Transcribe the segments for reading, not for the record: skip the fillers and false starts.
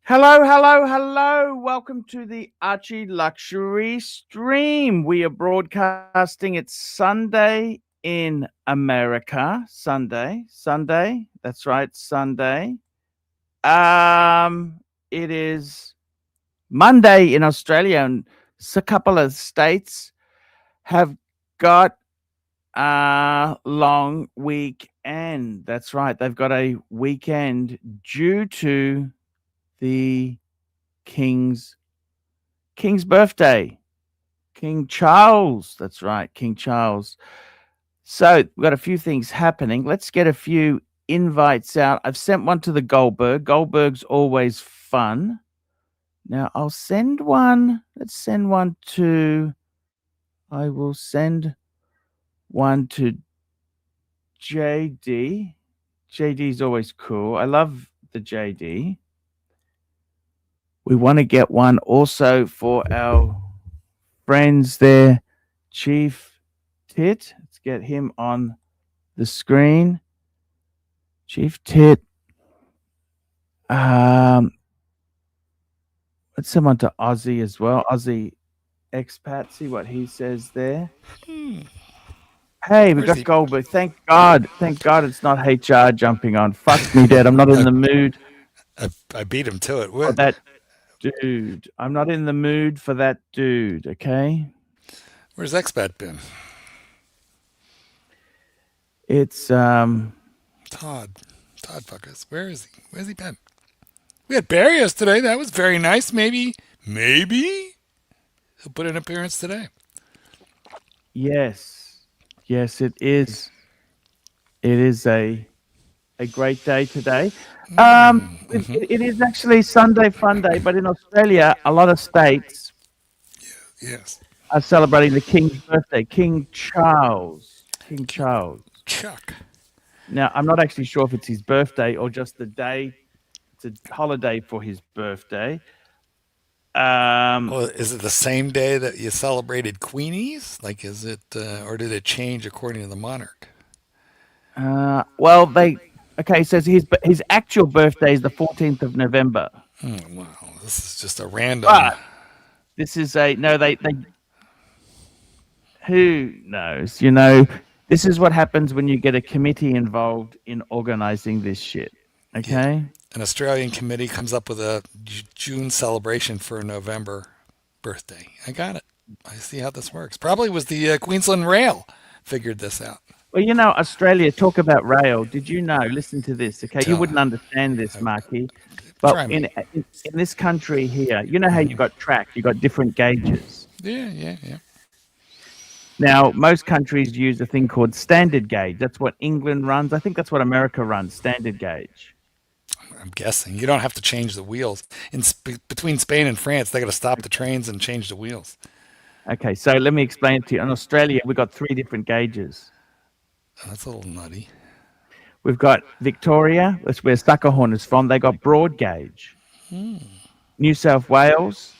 Hello, hello, hello. Welcome to the ArchieLuxury stream. We are broadcasting. It's Sunday in America. Sunday. That's right, Sunday. It is Monday in Australia, and a couple of states have got a long weekend. That's right. They've got a weekend due to the King's birthday, King Charles. That's right, King Charles. So we've got a few things happening. Let's get a few invites out. I've sent one to the Goldberg. Goldberg's always fun. Now I'll send one. Let's send one to. I will send one to JD. JD's always cool. I love the JD. We want to get one also for our friends there, Chief Tit. Let's get him on the screen. Chief Tit. Let's send one to Aussie as well. Aussie expat. See what he says there. Hey, we got Goldberg. Thank God. Thank God it's not HR jumping on. Fuck me dead. I'm not in the mood. I beat him to it. For that dude. I'm not in the mood for that dude, okay? Where's expat been? It's Todd fuckers. Where is he? Where's he been? We had Barrios today. That was very nice. Maybe he'll put an appearance today. Yes, it is. It is a great day today. It is actually Sunday Fun Day, but in Australia, a lot of states are celebrating the King's birthday, King Charles. Chuck. Now, I'm not actually sure if it's his birthday or just the day. It's a holiday for his birthday. Well, is it the same day that you celebrated Queenies? Like, is it, or did it change according to the monarch? Well, okay, so his actual birthday is the 14th of November. Wow, this is just a random. But this is they who knows? You know, this is what happens when you get a committee involved in organizing this shit. Okay? Yeah. An Australian committee comes up with a June celebration for a November birthday. I got it. I see how this works. Probably was the Queensland Rail figured this out. Well, you know, Australia, talk about rail. Did you know? Listen to this, okay? You wouldn't understand this, Marky. But in this country here, you know how you got track, you got different gauges. Yeah. Now, most countries use a thing called standard gauge. That's what England runs. I think that's what America runs, standard gauge. I'm guessing. You don't have to change the wheels. Between Spain and France, they got to stop the trains and change the wheels. Okay, so let me explain it to you. In Australia, we've got 3 different gauges. Oh, that's a little nutty. We've got Victoria, that's where Suckerhorn is from. They got broad gauge. New South Wales,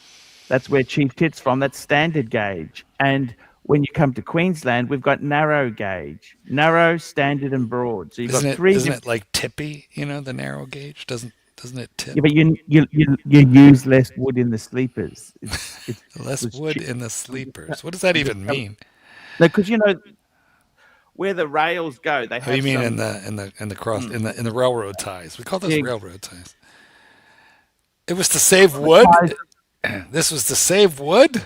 that's where Chief Tit's from. That's standard gauge. And when you come to Queensland, we've got narrow gauge, narrow, standard, and broad. So you've got 3. Isn't it like tippy? You know, the narrow gauge doesn't it tip? Yeah, but you use less wood in the sleepers. It's less wood in the sleepers. What does that even mean? No, because you know where the rails go. They have. You mean in the cross in the railroad ties? We call those railroad ties. It was to save wood. This was to save wood.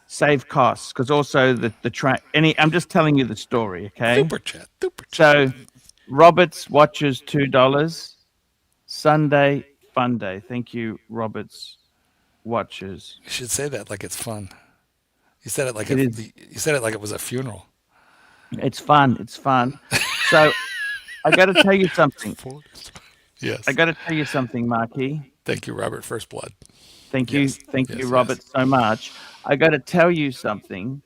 Save costs, because also the track. I'm just telling you the story, okay? Super chat. So, Roberts watches $2. Sunday Fun Day. Thank you, Roberts watches. You should say that like it's fun. You said it like you said it like it was a funeral. It's fun. So, I got to tell you something. Yes. I got to tell you something, Marky. Thank you, Robert. First blood. Thank you, Robert, so much. I got to tell you something.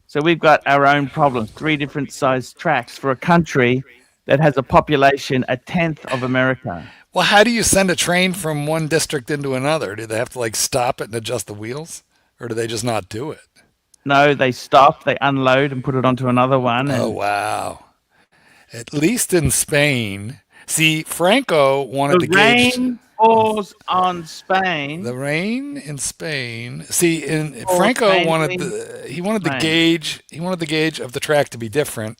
So we've got our own problems. 3 different size tracks for a country that has a population 1/10 of America. Well, how do you send a train from one district into another? Do they have to like stop it and adjust the wheels, or do they just not do it? No, they stop, they unload, and put it onto another one. Oh wow! At least in Spain, see, Franco wanted to gauge. falls on Spain. The rain in Spain. See, in Falls Franco wanted mainly he wanted the Spain. gauge of the track to be different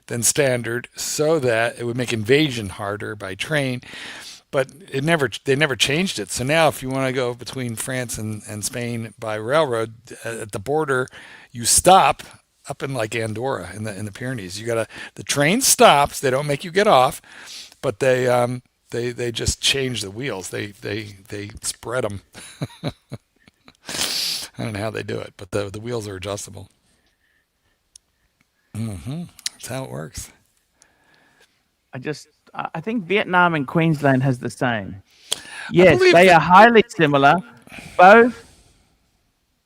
than standard, so that it would make invasion harder by train. But they never changed it. So now, if you want to go between France and Spain by railroad at the border, you stop up in like Andorra in the Pyrenees. The train stops. They don't make you get off, but they just change the wheels. They spread them. I don't know how they do it, but the wheels are adjustable. That's how it works. I think Vietnam and Queensland has the same. I Yes, believe they that. are highly similar. Both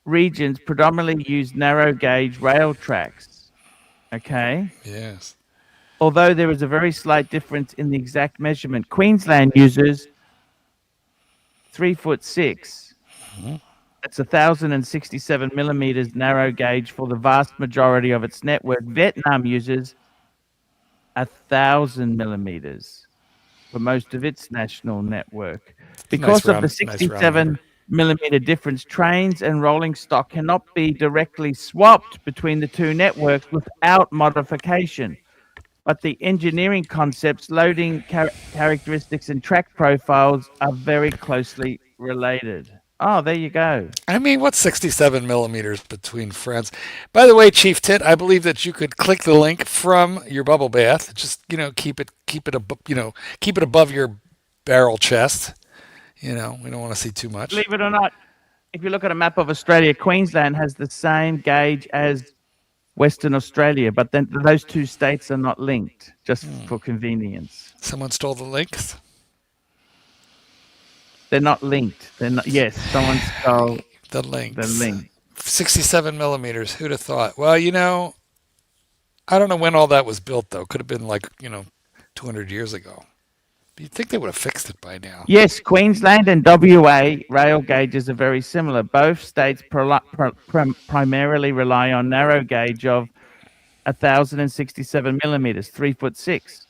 regions predominantly use narrow gauge rail tracks. Okay. Yes. Although there is a very slight difference in the exact measurement. Queensland uses 3'6". It's 1,067 millimeters narrow gauge for the vast majority of its network. Vietnam uses 1,000 millimeters for most of its national network. Because of the Nice round number. 67 millimeter difference, trains and rolling stock cannot be directly swapped between the two networks without modification. But the engineering concepts, loading characteristics, and track profiles are very closely related. Oh, there you go. I mean, what's 67 millimeters between friends? By the way, Chief Tit, I believe that you could click the link from your bubble bath. Just keep it above your barrel chest. We don't want to see too much. Believe it or not, if you look at a map of Australia, Queensland has the same gauge as Western Australia, but then those two states are not linked, just for convenience. Someone stole the links. They're not linked. They're not. Yes, someone stole The links. the link. 67 millimeters. Who'd have thought? Well, I don't know when all that was built, though. Could have been 200 years ago. You'd think they would have fixed it by now. Yes, Queensland and WA rail gauges are very similar. Both states primarily rely on narrow gauge of 1,067 millimeters, 3'6",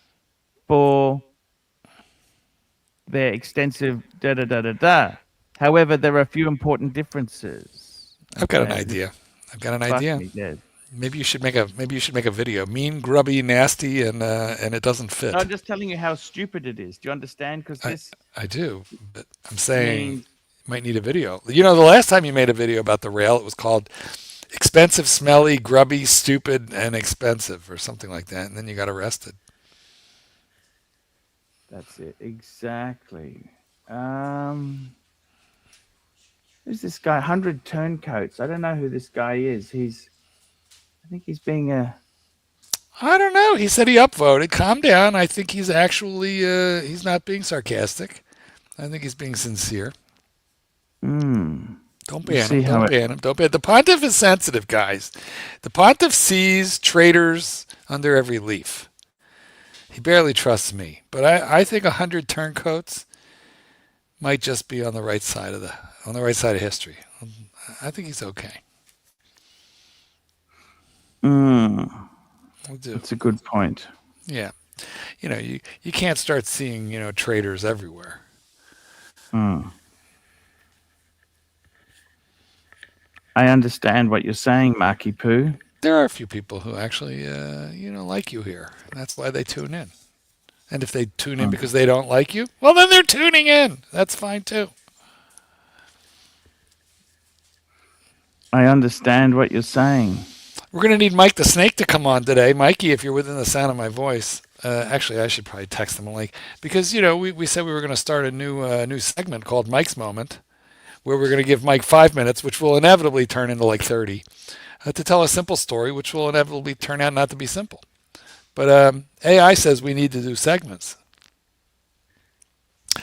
for their extensive da-da-da-da-da. However, there are a few important differences. I've got an idea. Me dead. Maybe you should make a video. Mean, grubby, nasty, and it doesn't fit. No, I'm just telling you how stupid it is. Do you understand? Because I do, but I'm saying you might need a video. The last time you made a video about the rail, it was called "Expensive, Smelly, Grubby, Stupid, and Expensive" or something like that, and then you got arrested. That's it. Exactly. Who's this guy? 100 Turncoats. I don't know who this guy is. I think he's being a... I don't know. He said he upvoted. Calm down. I think he's actually, he's not being sarcastic. I think he's being sincere. Don't ban him. Don't ban him. Don't ban. The pontiff is sensitive, guys. The pontiff sees traitors under every leaf. He barely trusts me. But I think 100 turncoats might just be on the right side of history. I think he's okay. That's a good point. Yeah. You can't start seeing, traitors everywhere. I understand what you're saying, Marky Poo. There are a few people who actually, like you here. That's why they tune in. And if they tune in because they don't like you, well, then they're tuning in. That's fine, too. I understand what you're saying. We're going to need Mike the Snake to come on today. Mikey, if you're within the sound of my voice, actually, I should probably text him a link because, we said we were going to start a new segment called Mike's Moment, where we're going to give Mike 5 minutes, which will inevitably turn into like 30, to tell a simple story, which will inevitably turn out not to be simple. But AI says we need to do segments.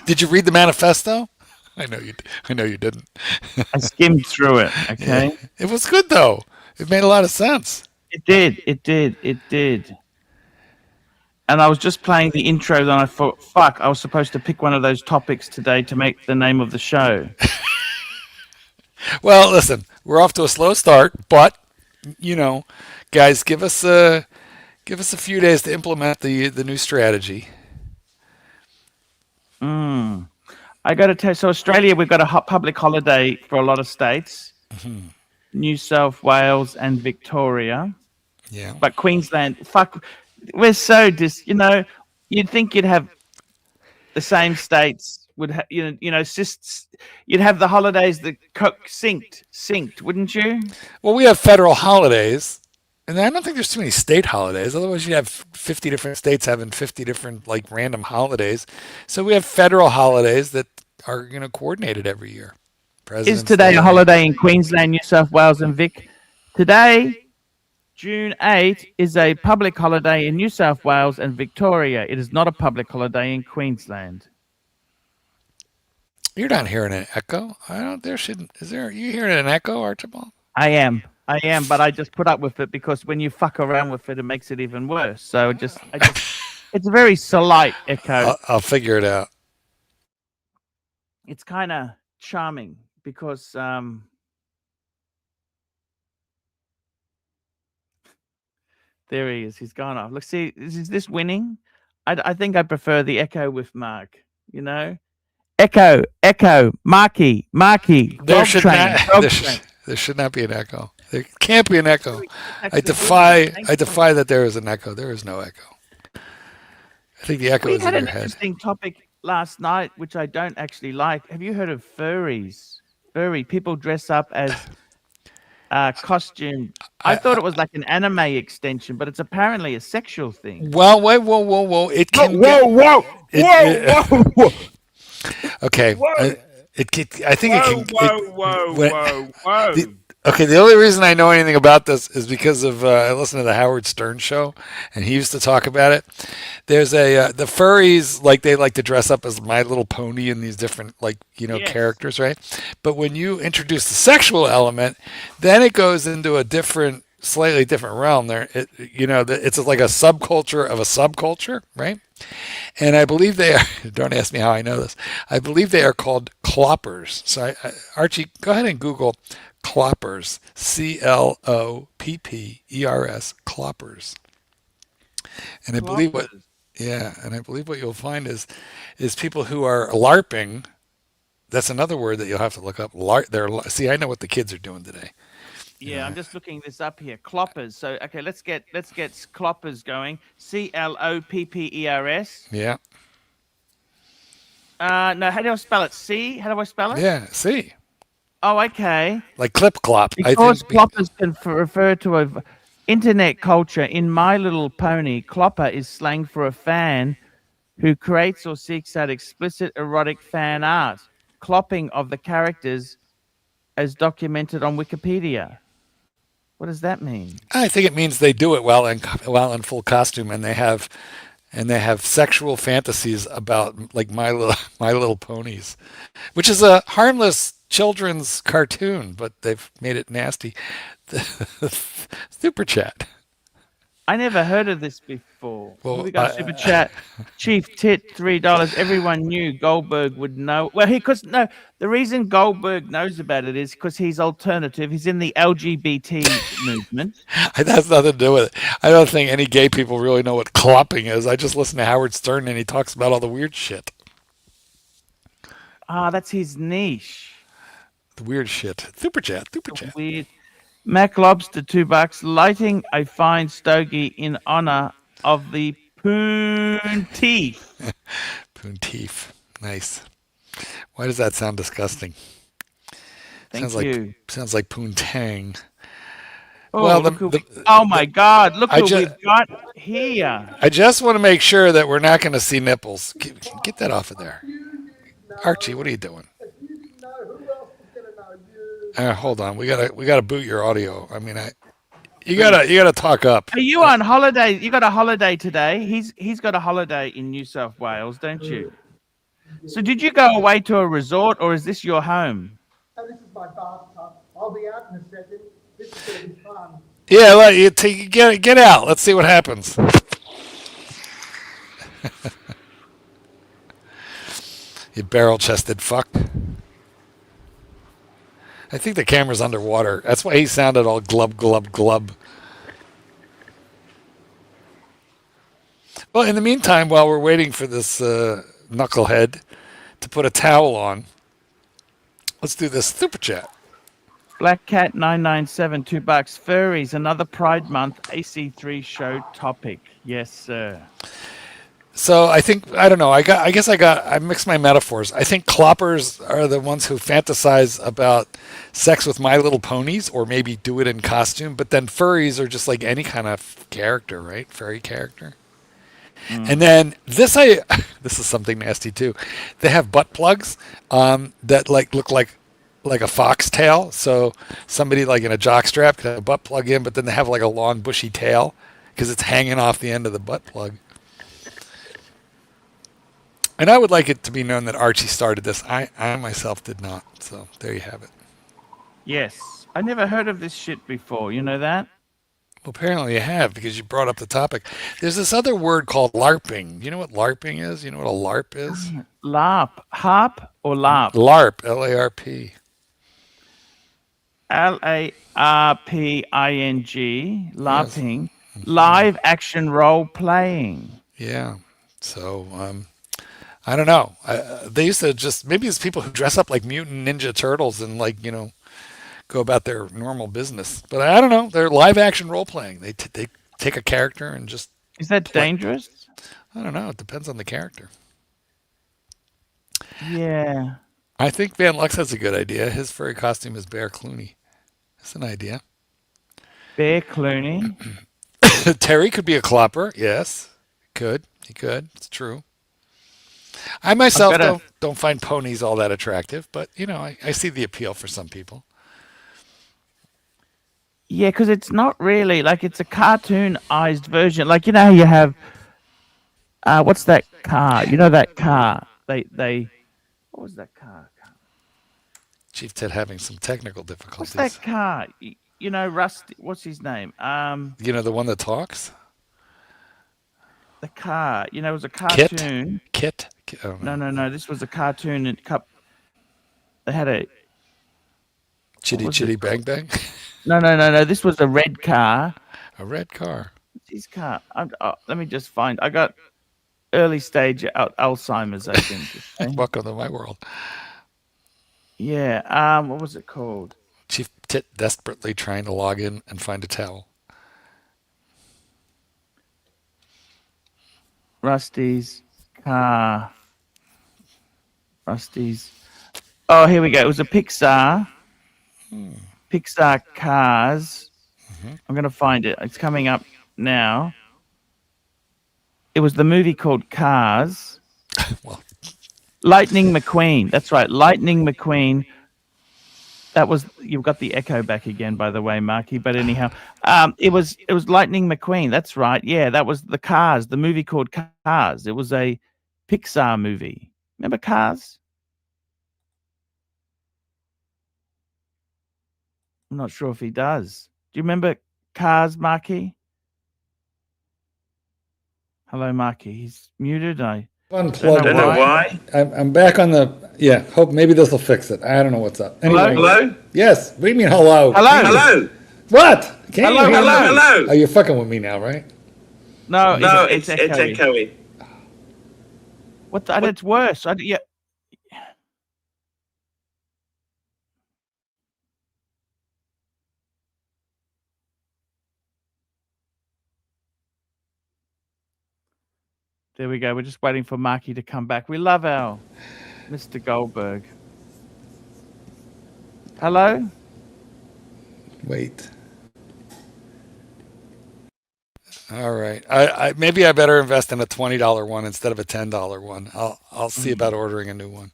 Did you read the manifesto? I know you didn't. I skimmed through it, okay? Yeah. It was good, though. It made a lot of sense. It did. And I was just playing the intro, and I thought, fuck, I was supposed to pick one of those topics today to make the name of the show. Well, listen, we're off to a slow start, but, guys, give us a few days to implement the new strategy. I got to tell you, so Australia, we've got a public holiday for a lot of states, New South Wales and Victoria. Yeah. But Queensland, fuck, we're so you'd think you'd have the same states would have, you'd have the holidays that synced, wouldn't you? Well, we have federal holidays, and I don't think there's too many state holidays. Otherwise, you'd have 50 different states having 50 different like random holidays. So we have federal holidays that are coordinated every year. Is President's today Day. a holiday in Queensland, New South Wales, and Vic? Today, June 8, is a public holiday in New South Wales and Victoria. It is not a public holiday in Queensland. You're not hearing an echo. I don't. There shouldn't. Is there? Are you hearing an echo, Archibald? I am, but I just put up with it because when you fuck around with it, it makes it even worse. So it's a very slight echo. I'll figure it out. It's kind of charming because there he is. He's gone off. Look, see, is this winning? I think I prefer the echo with Mark. Echo, Marky. There should not be an echo. There can't be an echo. I defy that there is an echo. There is no echo. I think the echo is in your head. We had an interesting topic last night, which I don't actually like. Have you heard of furries? People dress up as costume. I thought it was like an anime extension, but it's apparently a sexual thing. Well, wait, whoa! It can. Whoa! Okay. Whoa. I think it can. Whoa! Okay, the only reason I know anything about this is because of I listened to the Howard Stern show, and he used to talk about it. There's the furries, like they like to dress up as My Little Pony and these different Yes. characters, right? But when you introduce the sexual element, then it goes into a slightly different realm. It's like a subculture of a subculture, right? And I believe they are. Don't ask me how I know this. I believe they are called cloppers. So Archie, go ahead and Google cloppers, CLOPPERS, cloppers. And I believe what you'll find is people who are LARPing. That's another word that you'll have to look up. See, I know what the kids are doing today. Yeah, I'm just looking this up here. Cloppers. So okay, let's get cloppers going. CLOPPERS. Yeah. No, how do I spell it? How do I spell it? Yeah, C. Oh, okay. Like clip clop. Because cloppers can refer to a internet culture. In My Little Pony, clopper is slang for a fan who creates or seeks out explicit erotic fan art. Clopping of the characters as documented on Wikipedia. What does that mean? I think it means they do it while in full costume, and they have sexual fantasies about like My Little Ponies, which is a harmless children's cartoon, but they've made it nasty. Super chat. I never heard of this before. Well, We got super chat. Chief Tit, $3. Everyone knew Goldberg would know. Well, the reason Goldberg knows about it is because he's alternative. He's in the LGBT movement. It has nothing to do with it. I don't think any gay people really know what clopping is. I just listen to Howard Stern and he talks about all the weird shit. That's his niche. The weird shit. Super chat. Weird. Mac Lobster, $2. Lighting a fine stogie in honor of the Poonteef. Poonteef. Nice. Why does that sound disgusting? Thank you. Sounds like poontang. Oh, well, oh my God! Look who we've got here. I just want to make sure that we're not going to see nipples. Get that off of there, Archie. What are you doing? Hold on, we gotta boot your audio. I mean, you gotta talk up. Are you on holiday? You got a holiday today. He's got a holiday in New South Wales, don't you? So did you go away to a resort, or is this your home? Oh, this is my bathtub. I'll be out in a second. This is going to be fun. Yeah, get out. Let's see what happens. You barrel-chested fuck. I think the camera's underwater. That's why he sounded all glub, glub, glub. Well, in the meantime, while we're waiting for this knucklehead to put a towel on. Let's do this super chat. Black Cat 997, $2. Furries, another Pride Month AC3 show topic. Yes, sir. So I think I don't know. I mixed my metaphors. I think cloppers are the ones who fantasize about sex with My Little Ponies, or maybe do it in costume. But then furries are just like any kind of character, right? Furry character. And then this is something nasty too. They have butt plugs that like look like a foxtail. So somebody like in a jockstrap could have a butt plug in, but then they have like a long bushy tail because it's hanging off the end of the butt plug. And I would like it to be known that Archie started this. I myself did not. So there you have it. Yes. I never heard of this shit before. You know that? Well, apparently you have, because you brought up the topic. There's this other word called LARPing. You know what LARPing is? You know what a LARP is? LARP. Harp or LARP? LARP, L-A-R-P. LARPING. LARPing. Yes. Live action role playing. Yeah. So, I don't know. They used to just, maybe it's people who dress up like mutant ninja turtles and like, go about their normal business. But I don't know. They're live action role playing. They take a character and just. Is that dangerous? I don't know. It depends on the character. Yeah. I think Van Lux has a good idea. His furry costume is Bear Clooney. That's an idea. Bear Clooney. Terry could be a clopper. Yes, he could. It's true. I myself don't find ponies all that attractive, but I see the appeal for some people. Yeah, because it's not really like, it's a cartoonized version. Like, how you have what's that car? That car. They what was that car? Chief Ted having some technical difficulties. What's that car? Rusty. What's his name? The one that talks. The car. It was a cartoon. Kit. Oh, no. This was a cartoon. And they had a Chitty Chitty Bang Bang. No. This was a red car. A red car. What's his car? Let me just find. I got early stage Alzheimer's, I think. Welcome to my world. Yeah. What was it called? Chief Tit desperately trying to log in and find a towel. Rusty's car. Oh, here we go. It was a Pixar. Pixar Cars. I'm going to find it. It's coming up now. It was the movie called Cars. Well, Lightning McQueen. That's right. Lightning McQueen. That was, you've got the echo back again, by the way, Marky. But anyhow, it was Lightning McQueen. That's right. Yeah, that was the Cars, the movie called Cars. It was a Pixar movie. Remember Cars? I'm not sure if he does. Do you remember Cars, Marky? Hello, Marky. He's muted. Unplugged. Don't know why. I'm back on the. Yeah, hope maybe this will fix it. I don't know what's up. Anyway, Hello? Yes. What do you mean hello? Hello? What? Can't you hear me? Hello? Oh, you're fucking with me now, right? No, it's echoey. What? It's worse. Yeah. There we go. We're just waiting for Marky to come back. We love our Mr. Goldberg. Hello? Wait. all right. I maybe I better invest in a $20 one instead of a $10 one. I'll see about ordering a new one.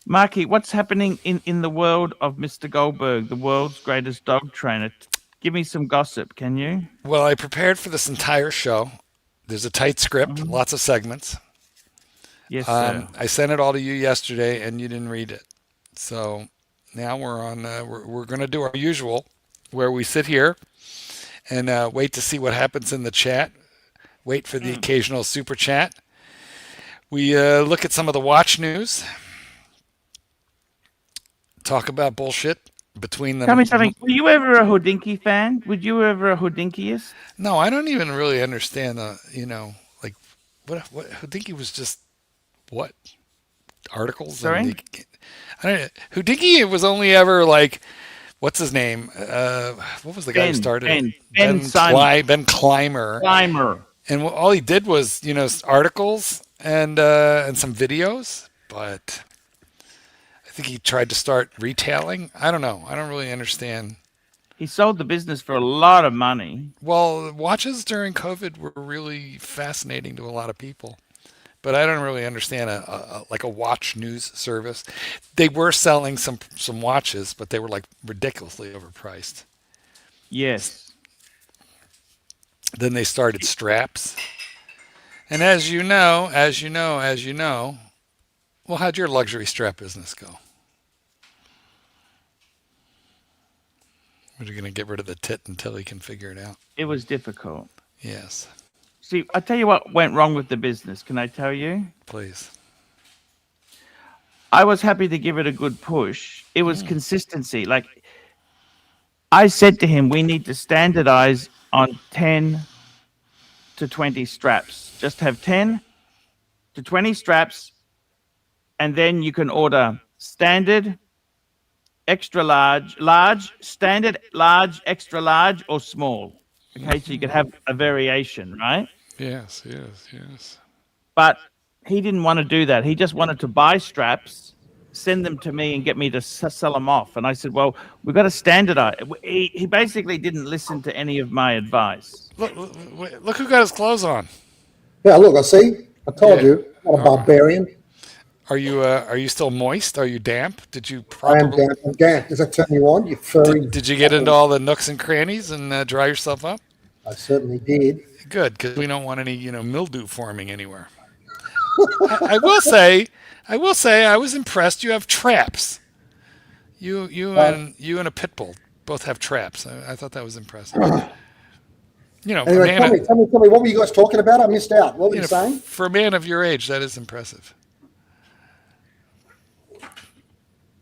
Marky, what's happening in the world of Mr. Goldberg, the world's greatest dog trainer? Give me some gossip, can you? Well, I prepared for this entire show. There's a tight script, lots of segments. Yes, sir. I sent it all to you yesterday, and you didn't read it. So now we're on. We're going to do our usual, where we sit here and wait to see what happens in the chat. Wait for the occasional super chat. We look at some of the watch news. Talk about bullshit between them. Tell me something. Were you ever a Houdinki fan? Would you ever a Houdinkiist? No, I don't even really understand. Like what Houdinki was just what articles? Sorry? And I don't know. Houdini was only ever like, what's his name? What was the guy who started it? Ben Simon. Ben Clymer. Clymer. And all he did was, articles and some videos. But I think he tried to start retailing. I don't know. I don't really understand. He sold the business for a lot of money. Well, watches during COVID were really fascinating to a lot of people. But I don't really understand a watch news service. They were selling some watches, but they were like ridiculously overpriced. Yes. Then they started straps. And as you know, well, how'd your luxury strap business go? Are you going to get rid of the tit until he can figure it out? It was difficult. Yes. See, I tell you what went wrong with the business. Can I tell you? Please. I was happy to give it a good push. It was consistency. Like, I said to him, we need to standardize on 10 to 20 straps. Just have 10 to 20 straps, and then you can order standard, extra large, standard, large, extra large, or small. Okay, so you could have a variation, right? Yes. But he didn't want to do that. He just wanted to buy straps, send them to me, and get me to sell them off. And I said, well, we've got to standardize. He basically didn't listen to any of my advice. Look who got his clothes on. Yeah, look, I see. I told you, I'm a barbarian. Are you still moist? Are you damp? Did you I am properly? damp. I'm damp. Does that turn you on? You furry. Did you get into all the nooks and crannies and dry yourself up? I certainly did. Good, because we don't want any mildew forming anywhere. I will say, I was impressed. You have traps. You and a pit bull both have traps. I thought that was impressive. Anyway, tell me, what were you guys talking about? I missed out. What were you saying? For a man of your age, that is impressive.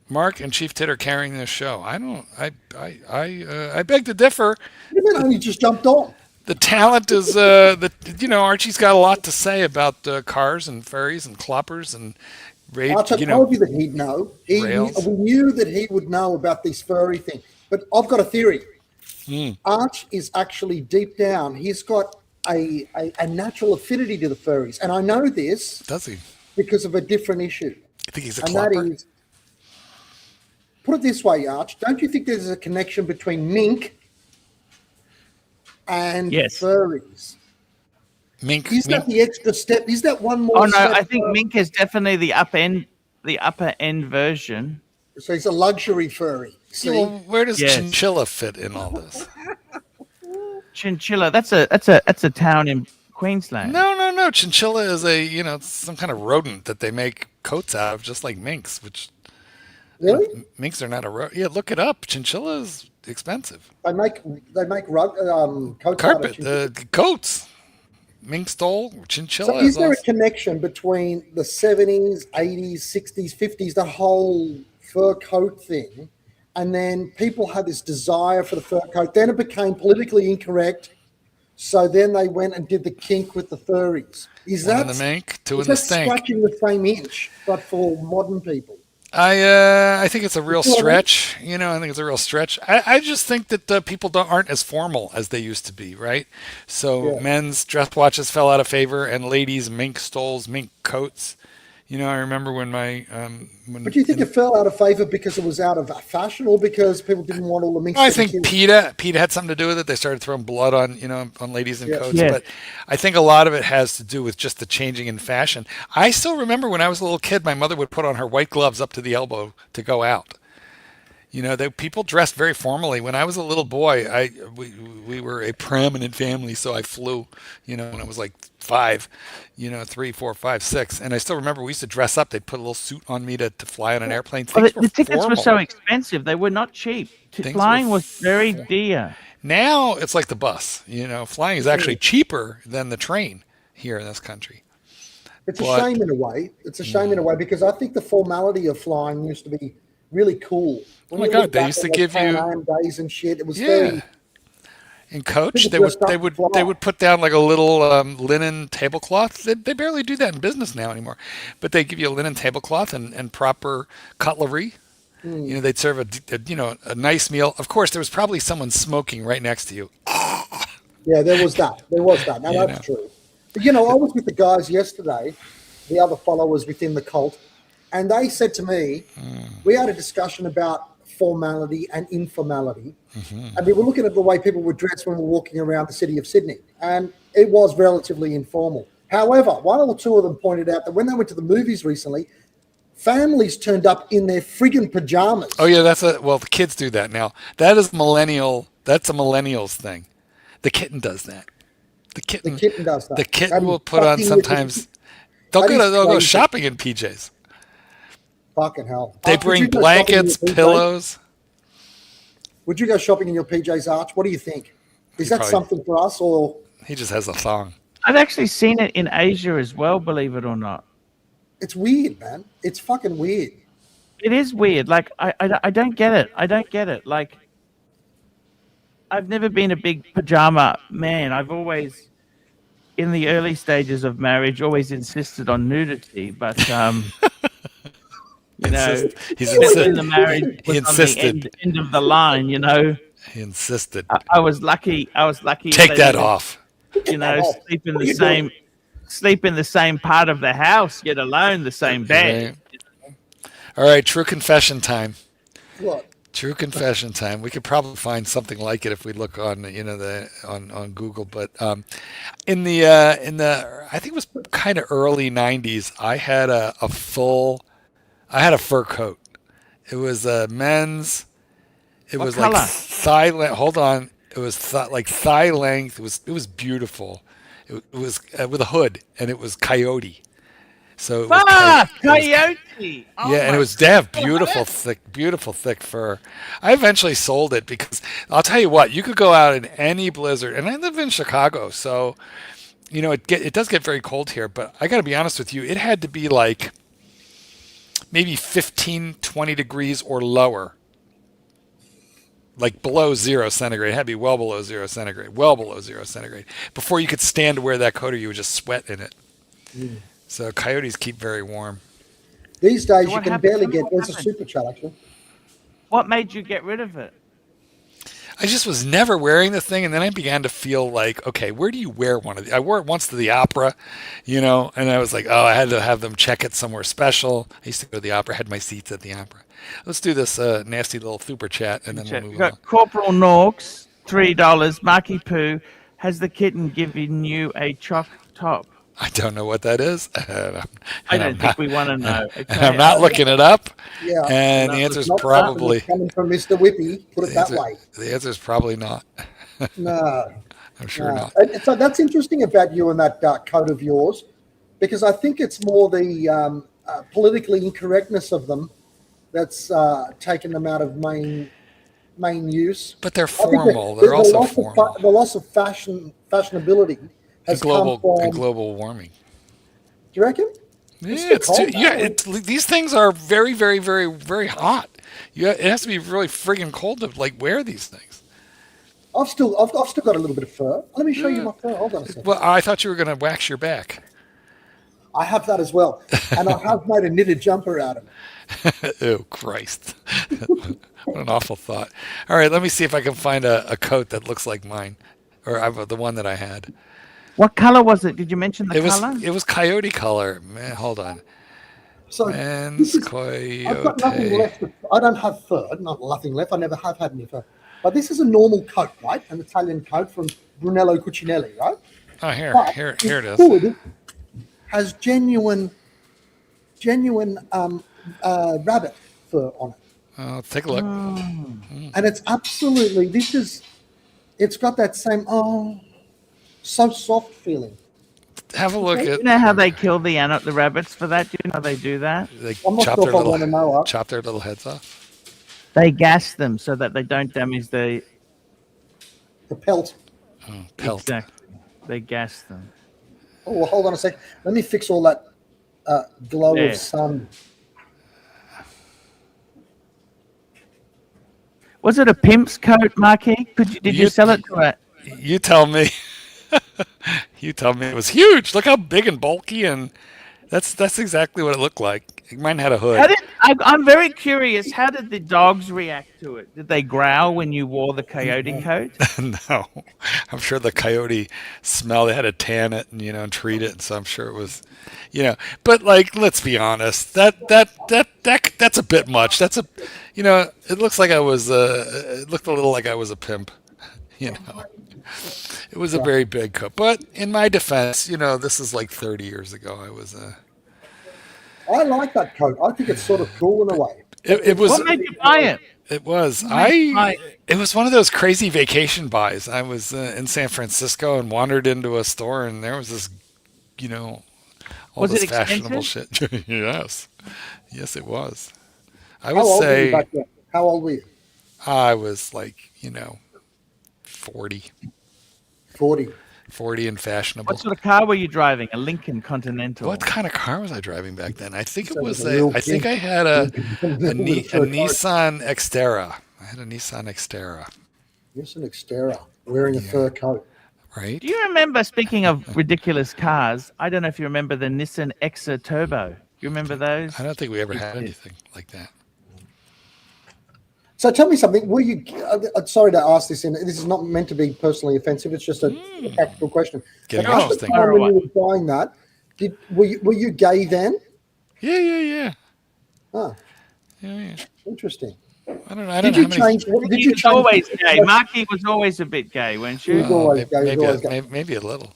Mark and Chief Tit are carrying this show. I beg to differ. You mean only just jumped on? The talent is Archie's got a lot to say about cars and ferries and cloppers and Arch, I told you that he'd know. We knew that he would know about this furry thing. But I've got a theory. Arch is actually deep down. He's got a natural affinity to the furries, and I know this. Does he? Because of a different issue. I think he's a and clopper. That is, put it this way, Arch. Don't you think there's a connection between mink and furries? Mink. Is that the extra step? Is that one more? Oh no, step I think mink is definitely the upper end version. So he's a luxury furry. See? Well, where does chinchilla fit in all this? Chinchilla. That's a town in Queensland. No. Chinchilla is some kind of rodent that they make coats out of, just like minks. Which really? Minks are not a rodent. Yeah, look it up. Chinchilla is expensive. They make rug coats carpet coats. Mink stole chinchilla. So is there a connection between the 70s, 80s, 60s, 50s, the whole fur coat thing, and then people had this desire for the fur coat? Then it became politically incorrect, so then they went and did the kink with the furries. Is that the mink, two in the stink? Scratching the same inch, but for modern people? I think it's a real stretch. I think it's a real stretch. I just think that people aren't as formal as they used to be, right? So men's dress watches fell out of favor, and ladies' mink stoles, mink coats. I remember when But do you think it fell out of favor because it was out of fashion, or because people didn't want all the minks? I think PETA had something to do with it. They started throwing blood on ladies in coats. Yeah. But I think a lot of it has to do with just the changing in fashion. I still remember when I was a little kid, my mother would put on her white gloves up to the elbow to go out. People dressed very formally. When I was a little boy, we were a prominent family, so I flew, when I was like 5, 3, 4, 5, 6. And I still remember we used to dress up. They'd put a little suit on me to fly on an airplane. Well, the tickets were so expensive. They were not cheap. Flying was very dear. Now it's like the bus. Flying is actually cheaper than the train here in this country. It's a shame in a way. It's a shame in a way, because I think the formality of flying used to be really cool. Oh my God, they used to give you days and shit. It was very. In Coach, People they would dressed up they to would fly. they would put down like a little linen tablecloth. They barely do that in business now anymore, but they give you a linen tablecloth and proper cutlery. You know, they'd serve a nice meal. Of course, there was probably someone smoking right next to you. Yeah, there was that. There was that. Now, You that's know. true. But, you know, I was with the guys yesterday, the other followers within the cult, and they said to me, we had a discussion about formality and informality. And we were looking at the way people would dress when we were walking around the city of Sydney. And it was relatively informal. However, one or two of them pointed out that when they went to the movies recently, families turned up in their friggin' pajamas. Oh yeah, the kids do that now. That is millennial. That's a millennials thing. The kitten does that. The kitten does that. The kitten That is will put on fucking sometimes. That is They'll go crazy. shopping in PJs. Fucking hell. They Arch, would you bring go shopping in your blankets, PJs? pillows. Would you go shopping in your PJs, Arch? What do you think? Is that Probably. something for us, or He just has a thong. I've actually seen it in Asia as well, believe it or not. it's weird, man? It's fucking weird. It is weird. Like, I don't get it. I don't get it. Like, I've never been a big pajama man. I've always, in the early stages of marriage, always insisted on nudity. But, you know, He's when the marriage He was on insisted. the end of the line, you know, He insisted. I was lucky. I was lucky. Take they that didn't, off. You know, off. sleep in What the are you same part of the house, yet alone the same bed. Right. All right, true confession time. What? True confession time. We could probably find something like it if we look on on Google. But in the I think it was kind of early '90s. I had a fur coat. It was a men's. It What was color? like thigh length. Hold on. It was like thigh length. It was beautiful. It was with a hood, and it was coyote. So it was Coyote. Oh yeah, and it my was they have beautiful thick fur. I eventually sold it because I'll tell you what, you could go out in any blizzard, and I live in Chicago, so you know it does get very cold here. But I got to be honest with you, it had to be like maybe 15, 20 degrees or lower, like below 0 centigrade. It had to be well below 0 centigrade, before you could stand to wear that coat, or you would just sweat in it. So coyotes keep very warm. These days, So you what can happened? barely Tell me get. what There's a happened. super chat actually. What made you get rid of it? I just was never wearing the thing, and then I began to feel like, okay, where do you wear one of these? I wore it once to the opera, you know, and I was like, oh, I had to have them check it somewhere special. I used to go to the opera, had my seats at the opera. Let's do this nasty little super chat, and then we'll We move got on. Corporal Norks, $3. Marky Poo, has the kitten given you a chalk top? I don't know what that is. I don't think we want to know. And I'm not looking it up. Yeah. And No, the answer is Not probably coming from Mr. Whippy. Put it that way. the answer is probably not. No. I'm sure not. And so that's interesting about you and that coat of yours, because I think it's more the politically incorrectness of them that's taken them out of main use. But they're I think formal. They're also loss formal. the loss of fashionability has come from. global warming. Do you reckon? Yeah, It's cold now. these things are very, very, very, very hot. It has to be really friggin' cold to like wear these things. I've still got a little bit of fur. Let me show you my fur. Hold on a second. Well, I thought you were going to wax your back. I have that as well, and I have made a knitted jumper out of it. Oh, Christ. What an awful thought. All right, let me see if I can find a coat that looks like mine, or the one that I had. What color was it? Did you mention the color? It was coyote color. Man, hold on. So Men's I've got nothing coyote. left. I don't have fur. Not nothing left. I never have had any fur. But this is a normal coat, right? An Italian coat from Brunello Cucinelli, right? Oh, here But it this is. hood has genuine rabbit fur on it, Oh, take a look. and it's absolutely. It's got that same so soft feeling. Have a look You at. know how they kill the rabbits for that? Do you know how they do that? They I'm not sure if I want to know. chop their little heads off. They gas them so that they don't damage the The pelt. Oh, pelt. Exactly. They gas them. Oh, well, hold on a sec. Let me fix all that glow There. of sun. Was it a pimp's coat, Marky? Did you sell it to You tell me. You tell me. It was huge. Look how big and bulky, and that's exactly what it looked like. Mine had a hood. I'm very curious. How did the dogs react to it? Did they growl when you wore the coyote coat? No, I'm sure the coyote smell. They had to tan it and and treat it, and so I'm sure it was, But like, let's be honest. That's a bit much. It looks like I was. It looked a little like I was a pimp. You know, it was a very big coat. But in my defense, this is like 30 years ago. I was I like that coat. I think it's sort of cool in a way. It was. What made you buy it? It was It was one of those crazy vacation buys. I was in San Francisco and wandered into a store, and there was this, all Was this it fashionable expensive? shit. Yes, it was. I How would old were you say back then? How old were you? I was like 40, 40. 40 and fashionable. What sort of car were you driving? A Lincoln Continental. What kind of car was I driving back then? I think it So was it was a real I think I had a Nissan Xterra. I had a Nissan Xterra. Yes, an Xterra wearing a fur coat. Right? Do you remember, speaking of ridiculous cars, I don't know if you remember the Nissan Exa Turbo. You remember those? I don't think we ever had anything like that. So tell me something. Were you? Sorry to ask this, and this is not meant to be personally offensive. It's just a practical question. Getting But at the interesting. time when you were buying that, were you gay then? Yeah. Ah, Yeah. interesting. I don't know. Did you change? Did you was change? always gay. Marky was always a bit gay, weren't He was you? always gay, he was always gay. Maybe a little.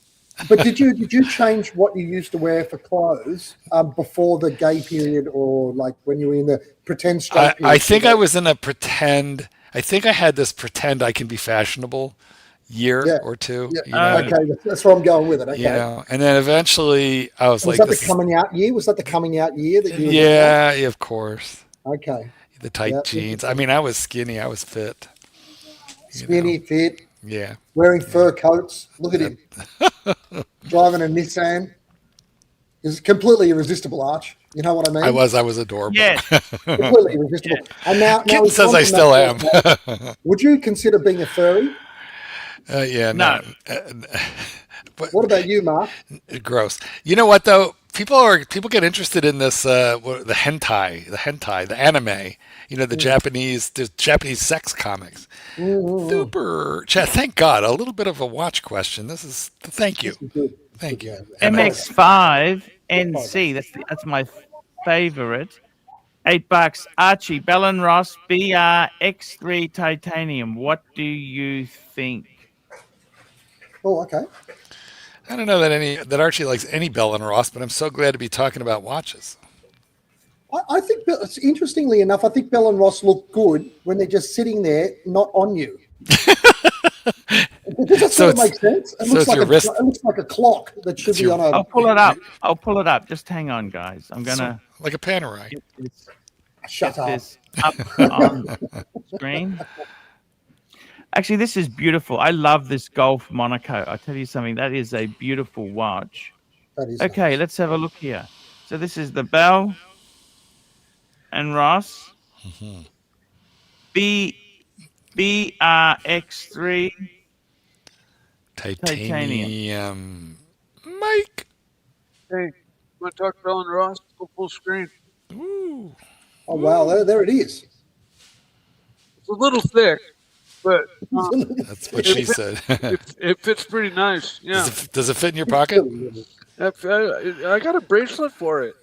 But did you change what you used to wear for clothes before the gay period, or like when you were in the pretend straight period? I think I was in a pretend. I think I had this pretend I can be fashionable year or two. Yeah. Okay, that's where I'm going with it. Okay. And then eventually I was like, that the coming out year? Was that the coming out year that you? Yeah, of course. Okay. The tight jeans. I mean, I was skinny. I was fit. Skinny, fit. Yeah. Wearing fur coats. Look at him. Driving a Nissan. It's completely irresistible, Arch. You know what I mean? I was adorable. Yeah. Completely irresistible. And now Kitten says I still am. Would you consider being a furry? Yeah. No. What about you, Mark? Gross. You know what though? People get interested in this the hentai, the anime. The Japanese sex comics. Super. Thank God. A little bit of a watch question. Thank you. Thank you. MX5 NC. That's my favorite. $8. Archie Bell and Ross BR X3 Titanium. What do you think? Oh, okay. I don't know that Archie likes any Bell and Ross, but I'm so glad to be talking about watches. I think, interestingly enough, I think Bell and Ross look good when they're just sitting there, not on you. Does that sort of make sense? It looks like a clock that should be on a... I'll pull it up. Just hang on, guys. I'm going to... Like a Panerai. Shut up. This up on the screen. Actually, this is beautiful. I love this Golf Monaco. I'll tell you something. That is a beautiful watch. That is okay, nice. Let's have a look here. So this is the Bell and Ross BRX3 Titanium. Mike. Hey, want to talk Bell and Ross? Go full screen. Ooh. Oh, wow. There it is. It's a little thick, but that's what she said. it fits pretty nice. Yeah. Does it fit in your pocket? I got a bracelet for it.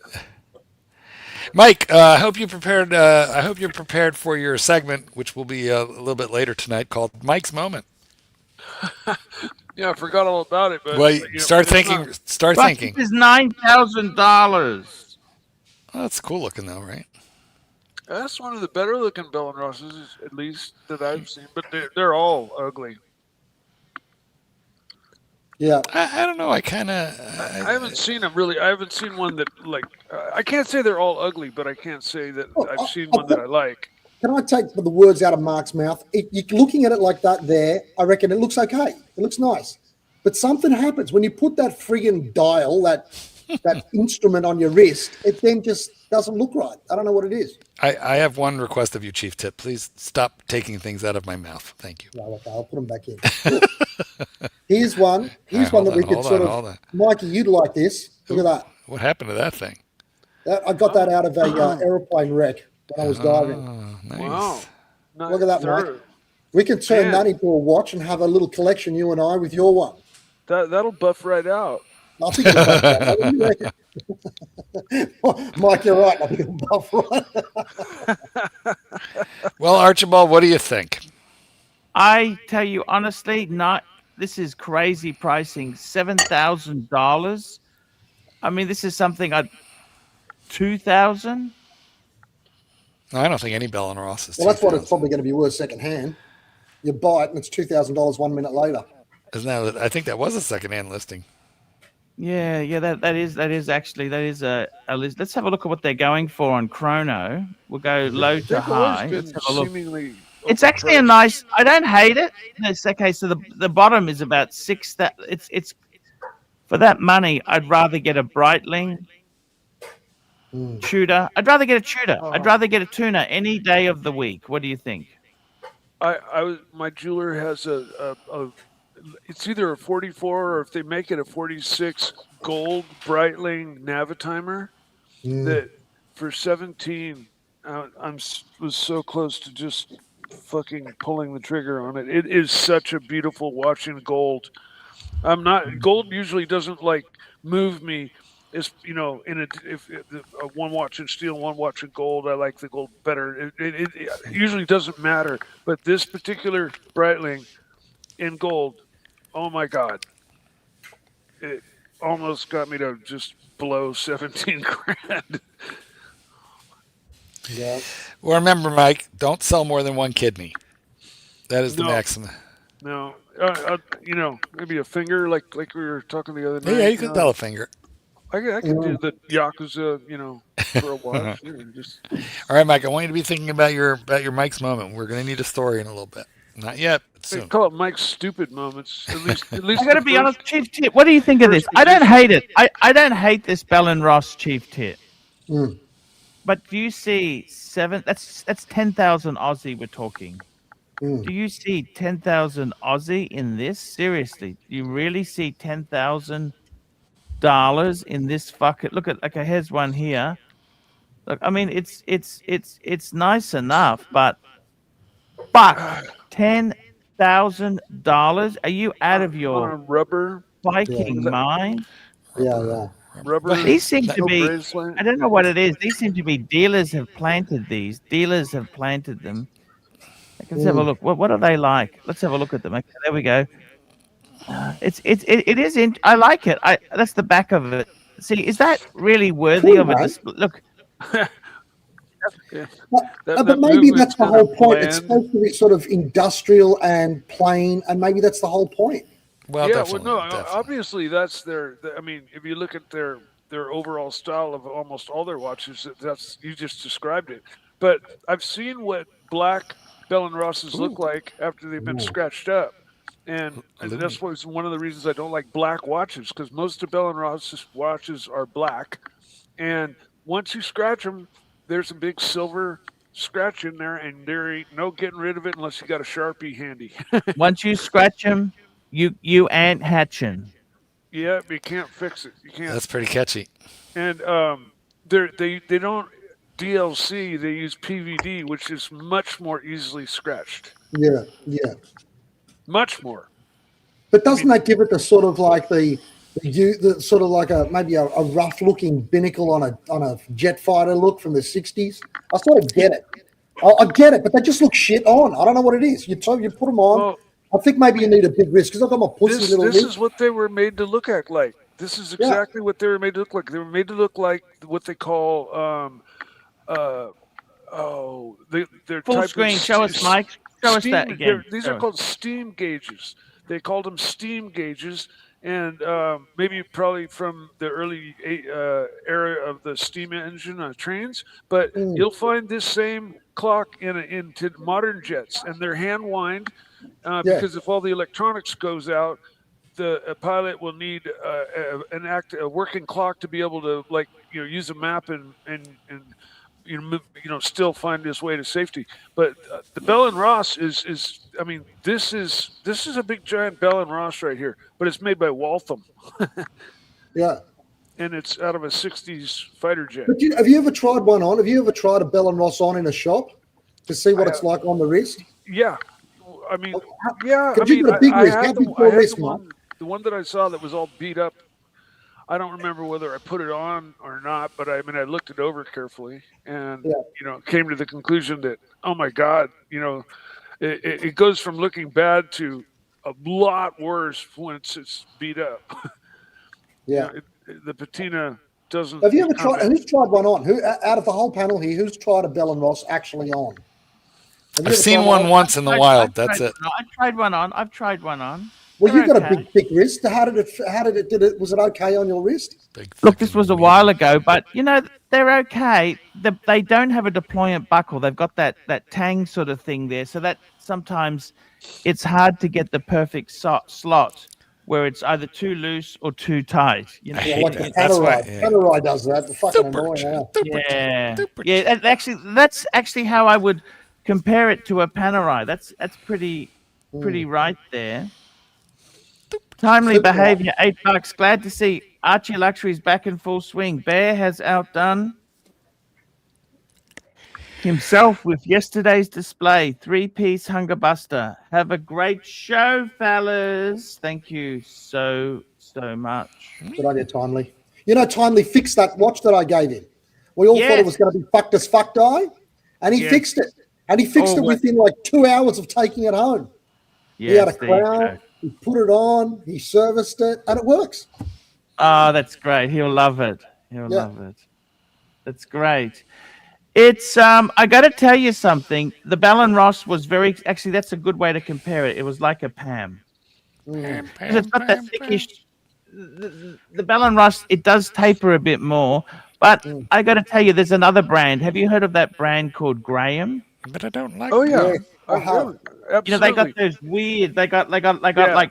Mike, I hope you're prepared for your segment, which will be a little bit later tonight, called Mike's Moment. Yeah, I forgot all about it. But start thinking. This is $9,000. Oh, that's cool looking, though, right? That's one of the better looking Bell and Rosses, at least that I've seen. But they're all ugly. Yeah, I don't know. I haven't seen them really. I haven't seen one that I can't say they're all ugly, but I can't say that I've seen one that I like. Can I take the words out of Mark's mouth? You're looking at it like that there, I reckon it looks okay. It looks nice. But something happens when you put that friggin' dial, that instrument on your wrist, it then just doesn't look right. I don't know what it is. I have one request of you, Chief Tip. Please stop taking things out of my mouth. Thank you. Well, okay, I'll put them back in. Here's one. Here's one that we could sort hold of. on. Mikey, you'd like this. Look at that. What happened to that thing? I got that out of a aeroplane wreck when I was diving. Nice. Wow. Look at that, Mike. We could turn that into a watch and have a little collection, you and I, with your one. That'll buff right out. I think it'll buff right out. What do you reckon? Mike, you're right. I think it'll buff right. Well, Archibald, what do you think? I tell you honestly, this is crazy pricing. $7,000. I mean, this is something I'd 2,000. I don't think any Bell and Ross is. Well, that's what it's probably going to be worth secondhand. You buy it and it's $2,000 1 minute later. Isn't that? I think that was a secondhand listing. Yeah, that is a list. Let's have a look at what they're going for on Chrono. We'll go low to high. Let's have a look. It's actually a nice. I don't hate it. It's okay. So the bottom is about 6. That it's for that money. I'd rather get a Breitling Tudor. I'd rather get a Tudor. I'd rather get a Tuna any day of the week. What do you think? My jeweler has a it's either a 44 or if they make it a 46 gold Breitling Navitimer that for 17 was so close to just fucking pulling the trigger on it. It is such a beautiful watch in gold. Gold usually doesn't like move me. It's if one watch in steel, one watch in gold. I like the gold better. It usually doesn't matter, but this particular Breitling in gold, oh my God, it almost got me to just blow 17 grand. Yeah. Well, remember, Mike, don't sell more than one kidney. That is the maximum. No, maybe a finger, like we were talking the other night. Yeah, you can tell a finger. I can do the Yakuza, for a watch. All right, Mike. I want you to be thinking about your Mike's moment. We're going to need a story in a little bit. Not yet. But soon. They call it Mike's stupid moments. At least. I got to be honest, Chief Tit. What do you think of this? I don't hate it. I don't hate this Bell and Ross Chief Tit. But do you see 7? That's 10,000 Aussie. We're talking. Do you see 10,000 Aussie in this? Seriously, do you really see $10,000 in this fucking? Look at here's one here. Look, I mean it's nice enough, but $10,000? Are you out of your rubber Viking mind? Yeah. Rubber. These seem to be. I don't know what it is. These seem to be dealers have planted these. Dealers have planted them. Let's have a look. What are they like? Let's have a look at them. Okay, there we go. It is. I like it. That's the back of it. See, is that really worthy of a display? Look. But maybe that's the whole point. It's supposed to be sort of industrial and plain, and maybe that's the whole point. Well, yeah. definitely, Well, no. definitely. Obviously, that's I mean, if you look at their overall style of almost all their watches, that's you just described it. But I've seen what black Bell and Rosses look like after they've been scratched up, and that's one of the reasons I don't like black watches, because most of Bell and Ross's watches are black, and once you scratch them, there's a big silver scratch in there, and there ain't no getting rid of it unless you got a Sharpie handy. Once you scratch them, you ain't hatching. Yeah, you can't fix it. You can't. That's pretty catchy. And they don't DLC. They use PVD, which is much more easily scratched. Yeah. Much more. But doesn't that give it the sort of like the sort of like maybe a rough looking binnacle on a jet fighter look from the 60s? I sort of get it. I get it, but they just look shit on. I don't know what it is. You put them on. Well, I think maybe you need a big wrist because I've got my pussy little This wrist. is what they were made to look like. This is exactly what they were made to look like. They were made to look like what they call they're Full type screen. of Show us, Mike. Show us that again. These are called steam gauges. They called them steam gauges, and maybe probably from the early era of the steam engine on trains. But you'll find this same clock into modern jets, and they're hand wind because if all the electronics goes out, a pilot will need a working clock to be able to use a map and still find his way to safety. But the Bell and Ross is I mean, this is a big giant Bell and Ross right here, but it's made by Waltham. Yeah. And it's out of a 60s fighter jet. But have you ever tried one on? Have you ever tried a Bell and Ross on in a shop to see what it's like on the wrist? Yeah. I mean, yeah. I mean, I had the one that I saw that was all beat up. I don't remember whether I put it on or not, but I mean, I looked it over carefully and, came to the conclusion that, oh my God, it goes from looking bad to a lot worse once it's beat up. Yeah. The patina doesn't. Have you ever tried? Who's tried one on? Who out of the whole panel here? Who's tried a Bell and Ross actually on? I've seen one once in the wild. That's it. I've tried one on. Well, you've got a big, thick wrist. How did it? Was it okay on your wrist? Look, this was a while ago, but they're okay. They don't have a deployant buckle. They've got that tang sort of thing there, so that sometimes it's hard to get the perfect slot where it's either too loose or too tight. Like the Panerai does that. The fucking annoying. Yeah. That's actually how I would compare it to a Panerai. That's pretty right there. Timely behavior, $8. Glad to see ArchieLuxury is back in full swing. Bear has outdone himself with yesterday's display. 3-piece Hunger Buster. Have a great show, fellas. Thank you so much. Good idea, Timely. Timely fixed that watch that I gave him. We all thought it was going to be fucked as fuck die, and he fixed it. And he fixed it within like 2 hours of taking it home. He had a crown. He put it on, he serviced it, and it works. Oh, that's great. He'll love it. Love it. That's great. It's I got to tell you something. The Bell and Ross was actually that's a good way to compare it. It was like a Pam. Because it's got that thickish. The Bell and Ross, it does taper a bit more, but I got to tell you, there's another brand. Have you heard of that brand called Graham? But I don't like. Oh yeah. Absolutely. They got those weird. They got like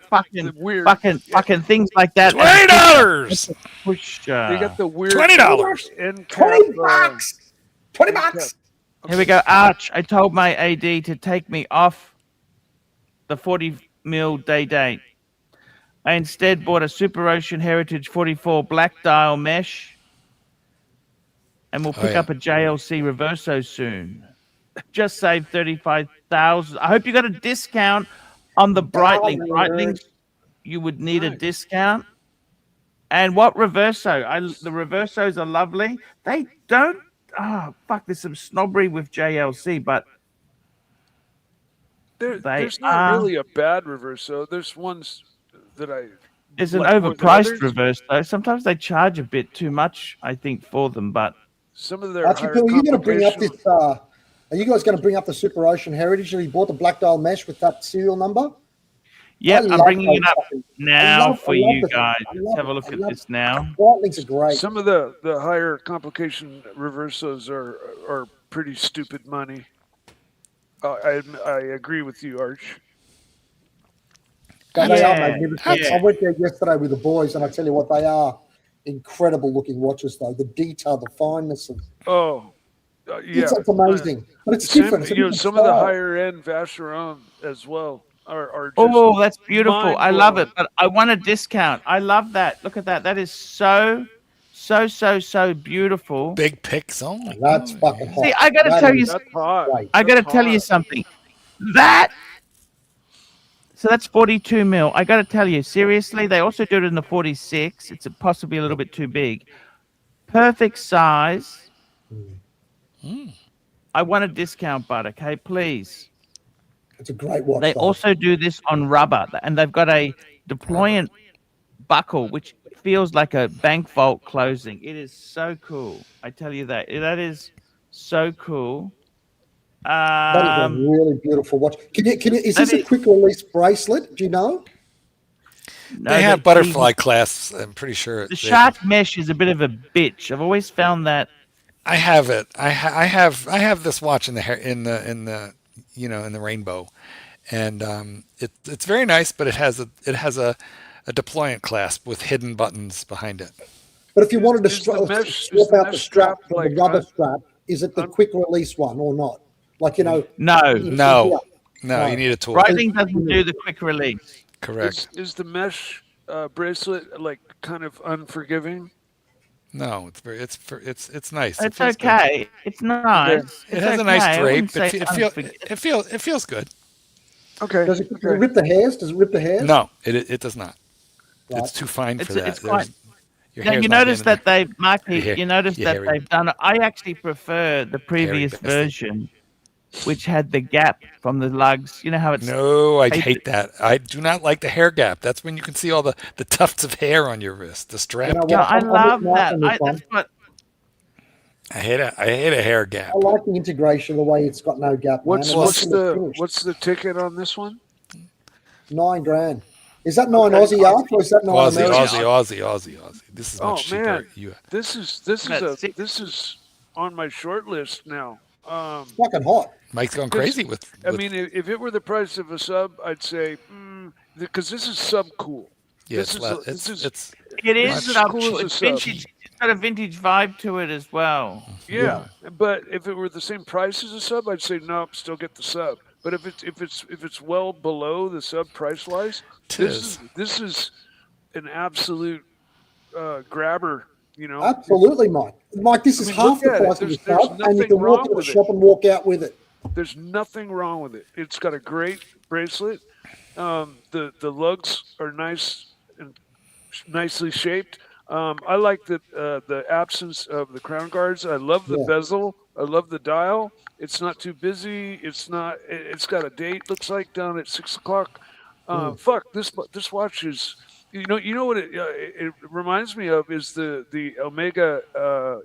fucking weird, fucking things like that. $20. They got the weird $20. $20. $20. Here we go, Arch. I told my AD to take me off the 40mm day date. I instead bought a Super Ocean Heritage 44 black dial mesh, and we'll pick up a JLC Reverso soon. Just saved 35,000. I hope you got a discount on the Breitling. Breitlings, you would need a discount. And what Reverso? The Reversos are lovely. They don't. Oh fuck! There's some snobbery with JLC, but there's not really a bad Reverso. There's ones that I. There's an overpriced Reverso. Sometimes they charge a bit too much, I think, for them. But some of their. Archie, are you going to bring up this? Are you guys going to bring up the Super Ocean Heritage that he bought the black dial mesh with that serial number? Yeah, I'm bringing it up now for you guys. Let's have a look at this now. Breitlings are great. Some of the higher complication Reversos are pretty stupid money. I agree with you, Arch. They are magnificent. I went there yesterday with the boys, and I tell you what, they are incredible looking watches, though. The detail, the fineness of. It's amazing, but it's different. Some of the higher end Vacheron as well are just that's beautiful. I love it, but I want a discount. I love that. Look at that. That is so beautiful. Big picks only. That's fucking hot. See, I got to tell you. I got to tell you something. So that's 42mm. I got to tell you, seriously, they also do it in the 46. It's possibly a little bit too big. Perfect size. I want a discount, bud, okay? Please. It's a great watch. They also do this on rubber, and they've got a deployant buckle, which feels like a bank vault closing. It is so cool. I tell you that. That is so cool. That is a really beautiful watch. Is this a quick release bracelet? Do you know? No, they have butterfly clasps. I'm pretty sure. The shark mesh is a bit of a bitch. I've always found that. I have it. I have this watch in the rainbow, and it's very nice. But it has a deployant clasp with hidden buttons behind it. But if you wanted to swap out the strap from the rubber strap, is it the quick release one or not? Like No. No, you need a tool. Breitling doesn't do the quick release. Correct. Is the mesh bracelet like kind of unforgiving? No, it's nice. It It's feels good. okay. It's nice. It has a nice I wouldn't drape. say It feels good. Okay. Does it rip the hairs? Does it rip the hairs? No, it does not. Right. It's too fine for that. It's quite. Your Now, hair's you not notice getting that they've, Marky, Your hair- you notice your that hairy- they've done it. I actually prefer the previous bastard. version, which had the gap from the lugs. You know how it's. No, I Hey, hate that. I do not like the hair gap. That's when you can see all the tufts of hair on your wrist. The strap. You know Yeah, what? I I'm with love Mark that. on this one. That's what. I hate a hair gap. I like the integration, the way it's got no gap. What's man. And what's the ticket on this one? $9,000? Is that 9 Aussie Arch or is that 9 American? Aussie. This is Oh much man, cheaper. this is on my short list now. It's fucking hot. Mike's going crazy with. I mean, if it were the price of a sub, I'd say because this is sub cool. yeah, this is It is much sub cool cool. as a It's sub. vintage. It's got a vintage vibe to it as well. Yeah, but if it were the same price as a sub, I'd say nope, still get the sub. But if it's well below the sub price wise, this is an absolute grabber. You know, Absolutely, Mike. Mike, this is half look the at it. price of the There's sub, and you nothing can walk wrong to the with shop and walk out with it. there's nothing wrong with it. It's got a great bracelet. The lugs are nice and nicely shaped. I like the absence of the crown guards. I love the bezel. I love the dial. It's not too busy. It's not. It's got a date. Looks like down at 6 o'clock. Fuck this watch is. You know what it reminds me of is the Omega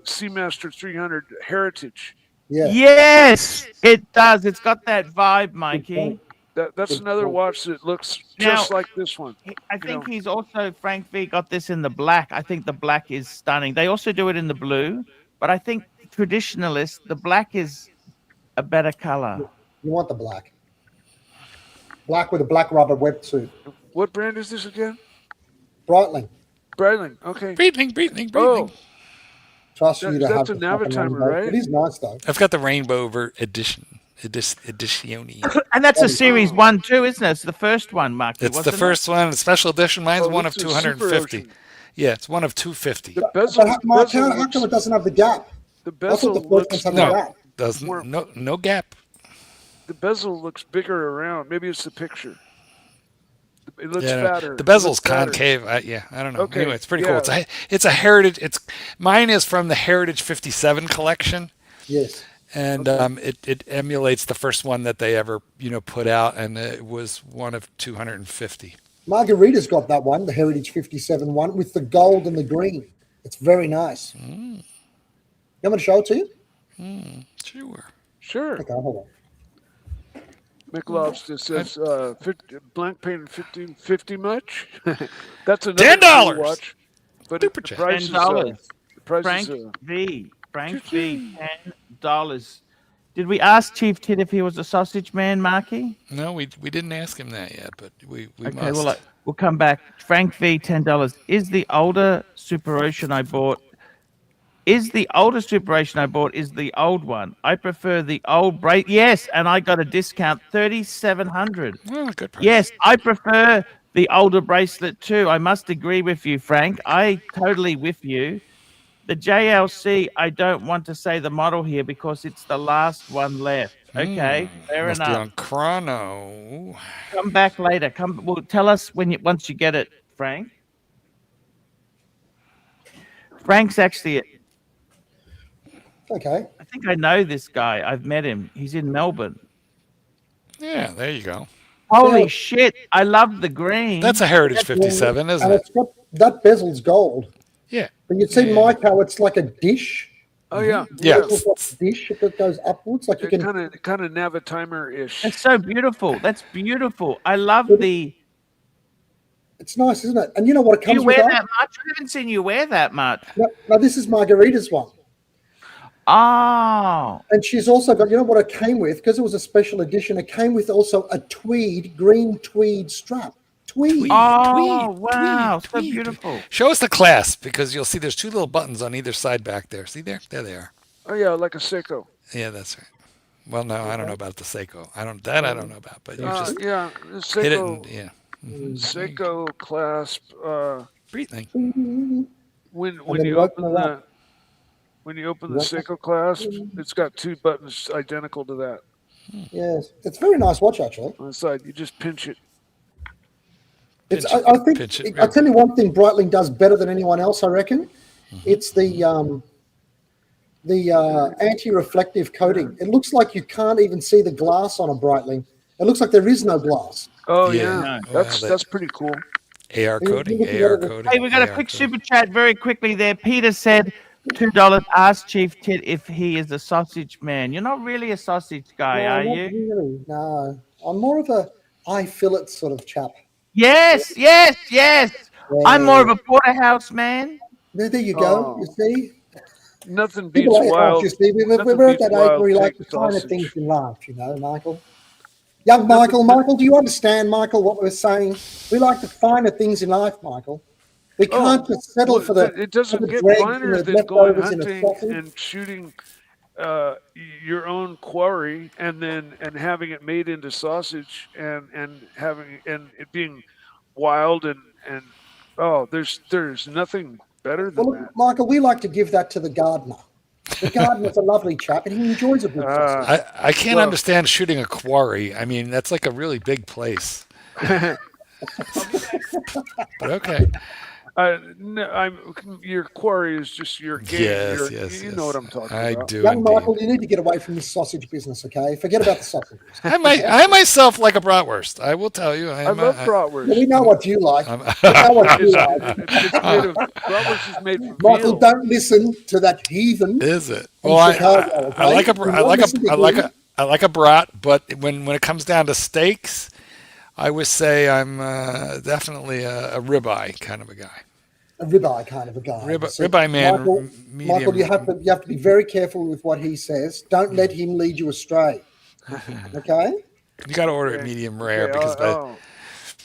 Seamaster 300 Heritage. Yeah. Yes, it does. It's got that vibe, Mikey. That's another watch that looks Now, just like this one. I think he's also, Frank V got this in the black. I think the black is stunning. They also do it in the blue, but I think traditionalist, the black is a better color. You want the black. Black with a black rubber wetsuit. What brand is this again? Breitling. Breitling. Okay. Breathing. Oh, Trust you to That's have a the fucking Navitimer, rainbow. right? It is nice, though. I've got the rainbow edition. Editione. And that's a series 1 too, isn't it? It's the first one, Mark. It's the first one, the special edition. Mine's one of it's a Super 250. Ocean. Yeah, it's one of 250. The bezel, But Mark, how come it doesn't have the gap? the I thought bezel the first looks ones had the No, gap. doesn't no gap. the bezel looks bigger around. Maybe it's the picture. It looks Yeah, no, fatter. the bezel's It looks fatter. concave. I don't know. Okay, Anyway, it's pretty yeah. cool. It's a heritage. Mine is from the Heritage 57 collection, Yes. and it emulates the first one that they ever put out, and it was one of 250. Margarita's got that one, the Heritage 57 one, with the gold and the green. It's very nice. You want me to show it to you? Sure. Sure. Okay, hold on. McLobster says blank painted 50 much. That's another $10. cool watch. But Super the chat. price is $10. the price Frank is V, $10. Did we ask Chief Tit if he was a sausage man, Marky? No, we didn't ask him that yet, but we Okay, must. we'll come back. Frank V, $10. Is the older Super Ocean I bought? Is the older Super Ocean I bought is the old one? I prefer the old bracelet. Yes, and I got a discount, $3,700. Well, good price. Yes, I prefer the older bracelet too. I must agree with you, Frank. I totally with you. The JLC, I don't want to say the model here because it's the last one left. Okay, fair Must be enough. on chrono. Come back later. Well, tell us once you get it, Frank. Frank's actually. Okay. I think I know this guy. I've met him. He's in Melbourne. Yeah, there you go. Holy Yeah. shit! I love the green. That's a Heritage 57, isn't And it? it's got that bezel's gold. Yeah. But you see, Mike, how it's like a dish. Oh yeah. Yeah. It's like a dish that goes upwards. Like you can. Kind of Navitimer-ish. That's so beautiful. That's beautiful. I love the. It's nice, isn't it? And you know what it Do you comes with? wear that much? I haven't seen you wear that much. No, this is Margarita's one. Oh, And she's also got, you know what it came with? Because it was a special edition, it came with also a green tweed strap. Tweed. oh, wow, so tweed. beautiful. Show us the clasp because you'll see there's two little buttons on either side back there. See there? There they are. Oh yeah, like a Seiko. Yeah, that's right. Well, no, I don't know about the Seiko. I don't know about. But you just Yeah, the hit it Seiko, and yeah. Seiko clasp. Breathing. When then you you open open it up. the Seiko clasp, it's got 2 buttons identical to that Yes, it's a very nice watch actually. on the side. You just pinch it. It's. Pinch it, I think. pinch it I real tell you one thing, Breitling does better than anyone else. I reckon. It's the anti-reflective coating. It looks like you can't even see the glass on a Breitling. It looks like there is no glass. Oh Yeah. yeah, No. that's pretty cool. AR coating. looking at AR it- coating. Hey, we got a AR quick coating. super chat very quickly there. Peter said $2. Ask Chief Tit if he is a sausage man. You're not really a sausage guy, No, are not you? really. No, I'm more of a eye fillet sort of chap. Yes. I'm more of a porterhouse man. There you go. Oh. You see, Nothing beats people like us. wild. You see, we're nothing at beats that age wild where we like pig the finer sausage. things in life. You know, Michael. Young Michael, do you understand, Michael, what we're saying? We like the finer things in life, Michael. We can't just settle for the. It doesn't for the get dregs and finer the than going leftovers in a hunting sausage. and shooting your own quarry and having it made into sausage and it being wild and there's nothing better than Well, that. look, Michael, we like to give that to the gardener. The gardener's a lovely chap, and he enjoys a good sausage. I can't understand shooting a quarry. I mean, that's like a really big place. But okay. Your quarry is just your game. Yes. You know what I'm talking I about. do Young indeed. Michael, you need to get away from this sausage business, okay? Forget about the sausages. I myself like a bratwurst. I will tell you. I love bratwurst. Well, we know what you like. I'm- We know what you like. Bratwurst is made from Michael, veal. don't listen to that heathen. Is it? from Well, Chicago, okay? I like Do not listen to him. I like a brat, but when it comes down to steaks, I would say I'm definitely a ribeye kind of a guy. A ribeye kind of a guy. Ribeye man. Michael, you have to be very careful with what he says. Don't let him lead you astray. Okay? You got to order it medium rare Okay, because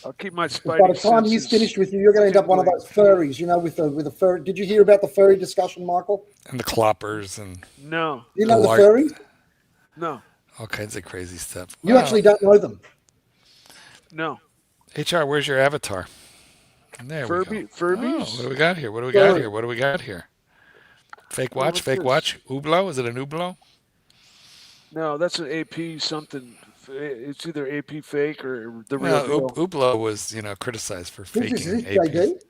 I'll keep my spidey By the time he's senses finished with you, you're going to end up one of those furries, you know, with a furry. Did you hear about the furry discussion, Michael? and the cloppers and No, You know the Lark. furries? no, all kinds of crazy stuff. You Wow. actually don't know them. no. HR, where's your avatar? There we go. Furbies? Oh, what do we got here? What do we got here? Fake watch, what's fake this? watch. Hublot? Is it an Hublot? No, that's an AP something. It's either AP fake or the real Well, deal. Hublot was, criticized for Who's this? faking Is this AP. JD?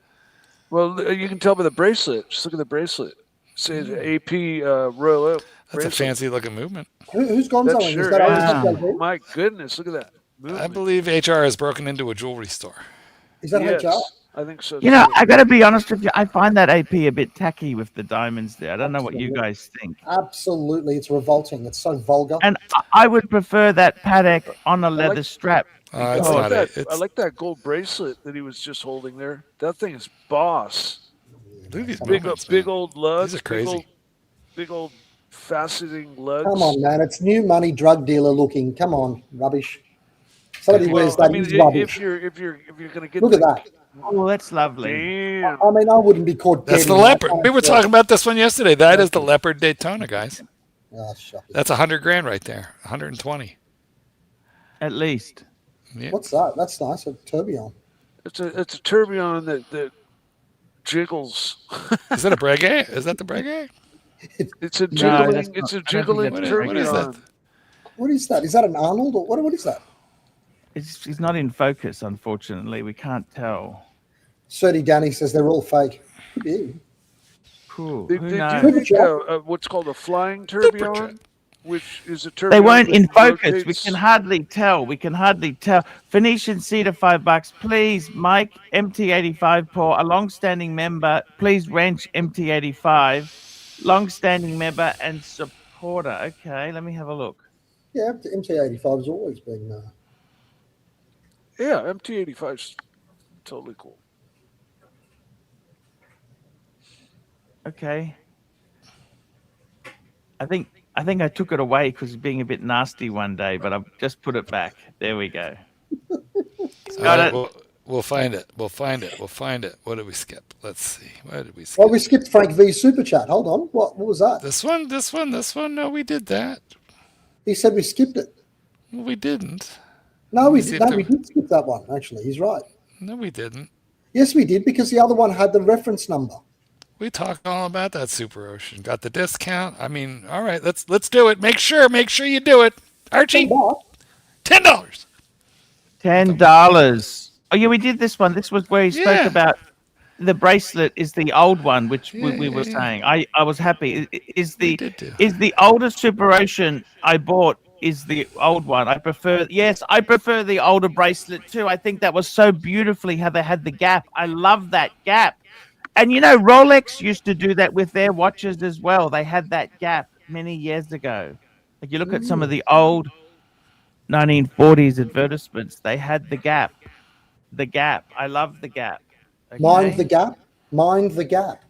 Well, you can tell by the bracelet. Just look at the bracelet. It says AP Royal Oak. That's a bracelet. fancy looking movement. Who's That Gonzoing? sure Is that Wow. JD? My goodness, look at that. I Movement. believe HR has broken into a jewelry store. Is that Yes, HR? I think so. You know, too. I got to be honest with you. I find that AP a bit tacky with the diamonds there. I don't know what you guys think. Absolutely. It's revolting. It's so vulgar. And I would prefer that Patek on a leather strap. It's I not like that. it. I like that gold bracelet that he was just holding there. That thing is boss. Look at these Big, movements, big man. old lugs. These are crazy. Big old faceting lugs. Come on, man. It's new money drug dealer looking. Come on. Rubbish. Somebody wears Well, I that. mean, He's rubbish. if you're gonna get Look at that. Oh, that's lovely. Damn. I mean, I wouldn't be caught dead. That's the in that leopard. kind We of were stuff. talking about this one yesterday. That is the leopard Daytona, guys. Oh, shut it. That's 100 grand right there. 120. At least. Yeah. What's that? That's nice. A tourbillon. It's a tourbillon that jiggles. Is that a Breguet? Is that the Breguet? It's a No, jiggling. that's not- It's a I don't think jiggling that's What is tourbillon. that? What is that? Is that an Arnold or what is that? It's not in focus, unfortunately. We can't tell. Surdy Danny says they're all fake. Could be. Cool. They Who do knows? make what's called a flying tourbillon, which is a tourbillon. They weren't in that focus. We rotates- can hardly tell. Phoenician Cedar $5. Please, Mike MT85 Paul, a long-standing member. Please wrench MT85, long-standing member and supporter. Okay, let me have a look. Yeah, MT85 has always been. Yeah, MT85 is totally cool. Okay. I think I took it away because it's being a bit nasty one day, but I've just put it back. There we go. Got it. We'll find it. We'll find it. What did we skip? Let's see. What did we skip? Well, we skipped Frank V's super chat. Hold on. What was that? This one. No, we did that. He said we skipped it. Well, we didn't. No, we did skip that one. Actually, he's right. No, we didn't. Yes, we did, because the other one had the reference number. We talked all about that Super Ocean. Got the discount. I mean, all right, let's do it. Make sure you do it, Archie. $10. $10. Oh yeah, we did this one. This was where he spoke Yeah. about the bracelet is the old one, which Yeah, we were yeah. saying. I was happy. Is We the did do. is the older Super Ocean I bought is the old one. I prefer the older bracelet too. I think that was so beautifully how they had the gap. I love that gap. And you know, Rolex used to do that with their watches as well. They had that gap many years ago. Like you look at some of the old 1940s advertisements, they had the gap. The gap. I love the gap. Okay? Mind the gap. Mind the gap.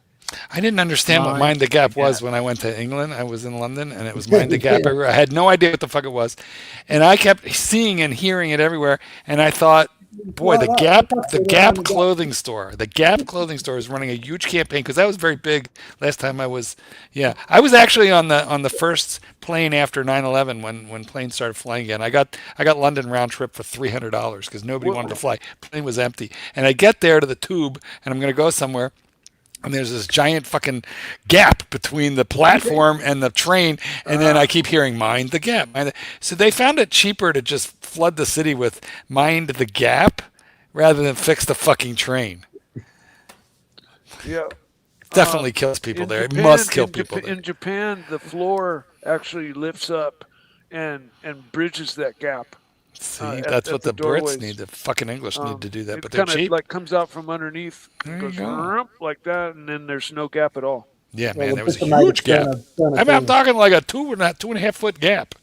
I didn't understand what Mind Mind the Gap the was Gap. when I went to England. I was in London, and it was Mind the Gap everywhere. I had no idea what the fuck it was, and I kept seeing and hearing it everywhere. And I thought, boy, the Gap clothing store, the Gap clothing store is running a huge campaign, because that was very big last time I was. Yeah, I was actually on the first plane after 9/11 when planes started flying again. I got London round trip for $300 because nobody wanted to fly. Plane was empty, and I get there to the tube, and I'm going to go somewhere. And there's this giant fucking gap between the platform and the train. And then I keep hearing, mind the gap. So they found it cheaper to just flood the city with mind the gap rather than fix the fucking train. Yeah. Definitely kills people there. It Japan, must kill people there. In Japan, the floor actually lifts up and bridges that gap. See, that's what the doorways. Brits need. The fucking English need to do that, It but they're kind of cheap. like comes out from underneath, There goes you go. like that, and then there's no gap at all. Yeah, Well, man, the there was a Brits made huge it gap. turn a I mean, I'm thing. talking like a 2.5 foot gap.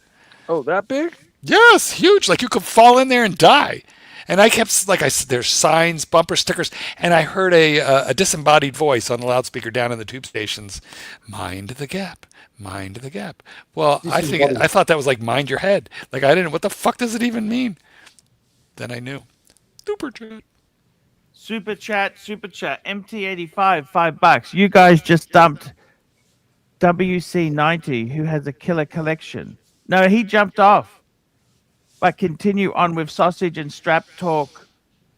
Oh, that big? Yes, huge. Like you could fall in there and die. And I kept, like I said, there's signs, bumper stickers, and I heard a disembodied voice on the loudspeaker down in the tube stations. Mind the gap. Mind the gap. Well, I thought that was like mind your head. Like I didn't. What the fuck does it even mean? Then I knew. Super chat. Super chat. MT85, $5. You guys just dumped WC90, who has a killer collection. No, he jumped off. But continue on with sausage and strap talk.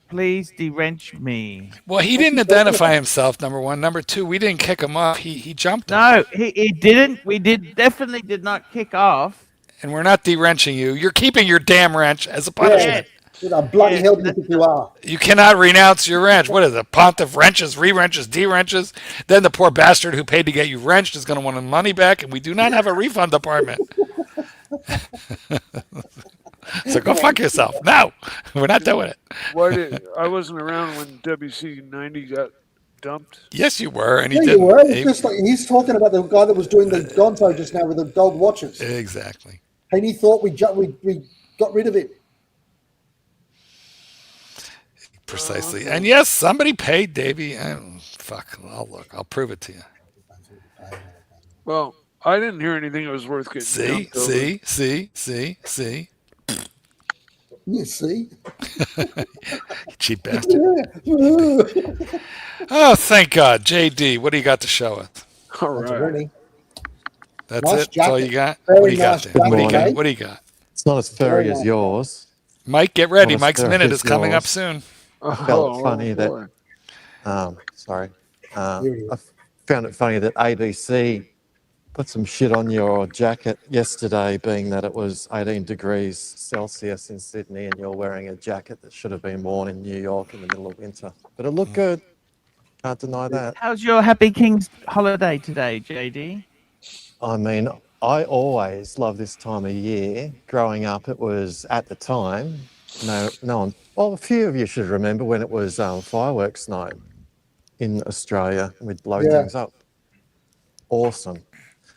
Please de-wrench me. Well, he didn't identify himself. Number one. Number two, we didn't kick him off. He jumped. No, he didn't. We definitely did not kick off. And we're not de-wrenching you. You're keeping your damn wrench as a punishment. With a bloody hell do you think you are? You cannot renounce your wrench. What is it? Pontiff wrenches, re-wrenches, de-wrenches. Then the poor bastard who paid to get you wrenched is going to want his money back, and we do not have a refund department. So go fuck yourself. No, we're not doing it. I wasn't around when WC90 got dumped. Yes, you were, and he Yeah, didn't. you were. It's just like he's talking about the guy that was doing the Gonzo just now with the gold watches, Exactly. and he thought we got rid of it. Precisely. And yes, somebody paid Davey. Fuck, I'll look. I'll prove it to you. Well, I didn't hear anything that was worth getting dumped over. See. You see? Cheap bastard. Oh, thank God. JD, what do you got to show us? All That's right. really That's Nice it? That's all you got? Very What do you got nice there? jacket, What do you got? mate. What do you got? It's not as furry Very as nice. yours. Mike, get ready. Well, Mike's it's minute is coming up yours. soon. I felt funny boy. that. Sorry. Here it is. I found it funny that ABC put some shit on your jacket yesterday, being that it was 18 degrees Celsius in Sydney, and you're wearing a jacket that should have been worn in New York in the middle of winter. But it looked good. Can't deny that. How's your Happy King's holiday today, JD? I mean, I always love this time of year. Growing up, it was at the time. No one. Well, a few of you should remember when it was fireworks night in Australia. We'd blow things up. Awesome.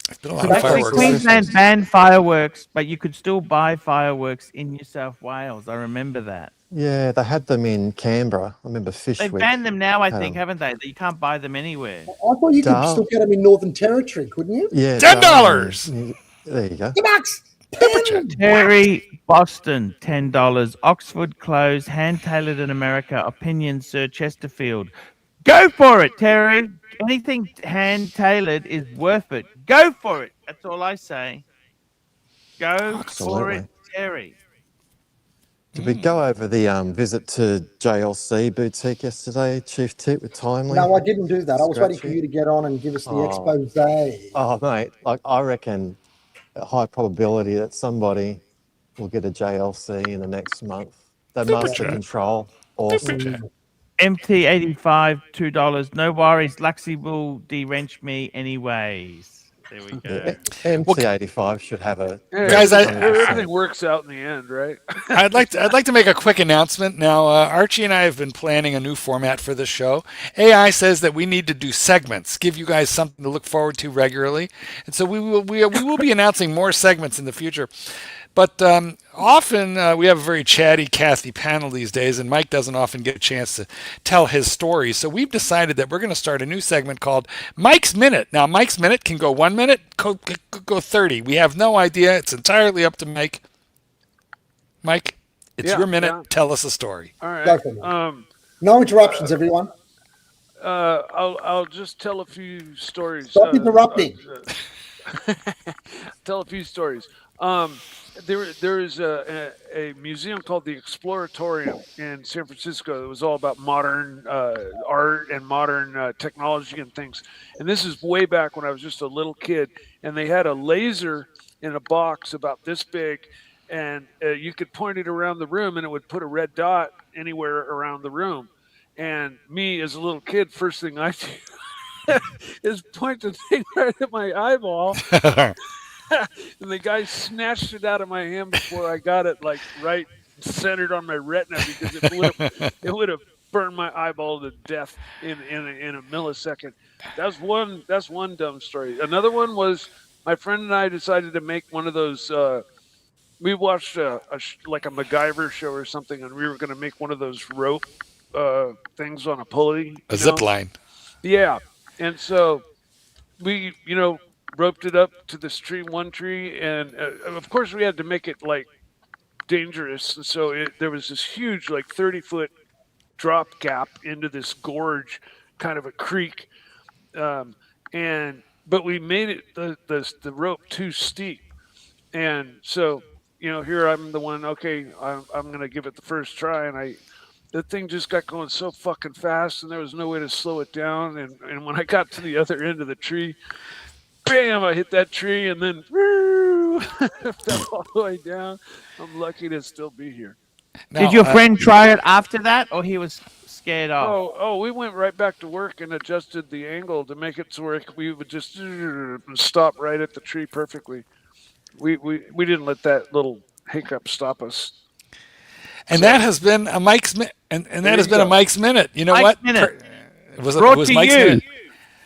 It's been a lot of Actually, fireworks. Queensland banned fireworks, but you could still buy fireworks in New South Wales. I remember that. Yeah, they had them in Canberra. I remember Fish They've Week. banned them now, I think, haven't they? That you can't buy them anywhere. I thought you could Duh. still get them in Northern Territory, couldn't you? Yeah, $10. There you go. $10. Terry, Boston, $10. Oxford clothes, hand tailored in America. Opinion, Sir Chesterfield. Go for it, Terry. Anything hand tailored is worth it. Go for it. That's all I say. Go for Absolutely. it, Terry. Did we go over the visit to JLC boutique yesterday, Chief Tip, with Timely? No, I didn't do that. I was waiting for Scratchy? you to get on and give us the Oh. expose. Oh, mate, like I reckon a high probability that somebody will get a JLC in the next month. That Super master chat. control, Super awesome. chat. MT85, $2. No worries. Luxy will de-wrench me anyways. There we go. Yeah, MT85 should have a Guys, everything works out in the end, right? I'd like to make a quick announcement. Now, Archie and I have been planning a new format for the show. AI says that we need to do segments, give you guys something to look forward to regularly, and so we will be announcing more segments in the future. But often we have a very chatty Kathy panel these days, and Mike doesn't often get a chance to tell his stories. So we've decided that we're going to start a new segment called Mike's Minute. Now, Mike's Minute can go 1 minute, go 30. We have no idea. It's entirely up to Mike. Mike, it's your minute. Yeah. Tell us a story. All right. Go for it. No interruptions, everyone. I'll just tell a few stories. Stop interrupting. Tell a few stories. There is a museum called the Exploratorium in San Francisco that was all about modern art and modern technology and things. And this is way back when I was just a little kid. And they had a laser in a box about this big. And you could point it around the room and it would put a red dot anywhere around the room. And me as a little kid, first thing I do is point the thing right at my eyeball. And the guy snatched it out of my hand before I got it like right centered on my retina, because it would have burned my eyeball to death in a millisecond. That's one dumb story. Another one was my friend and I decided to make one of those. We watched like a MacGyver show or something, and we were going to make one of those rope things on a pulley, a zip line. Yeah, and so we roped it up to this tree, one tree, and of course we had to make it like dangerous. And so there was this huge, like 30-foot drop gap into this gorge, kind of a creek, but we made it the rope too steep, and so here I'm the one. Okay, I'm gonna give it the first try, and the thing just got going so fucking fast, and there was no way to slow it down. And when I got to the other end of the tree, bam! I hit that tree, and then fell all the way down. I'm lucky to still be here. Now, did your friend try it after that, or he was scared off? Oh, we went right back to work and adjusted the angle to make it so where we would just stop right at the tree perfectly. We didn't let that little hiccup stop us. And that has been a Mike's and that has been a Mike's Minute. You know Mike's what? Minute. It was Mike's Minute.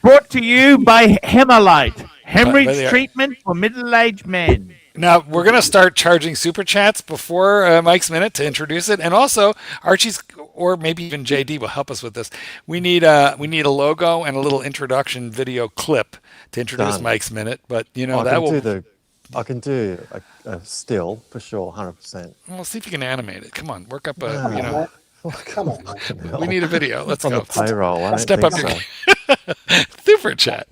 Brought to you by Hemalite, hemorrhage treatment for middle-aged men. Now, we're going to start charging super chats before Mike's Minute to introduce it. And also, Archie's, or maybe even JD will help us with this. We need a logo and a little introduction video clip to introduce Mike's Minute. But, I can do a still for sure, 100%. Well, see if you can animate it. Come on, work up Come on. We need a video. Let's on go. The payroll. Step up your super chat.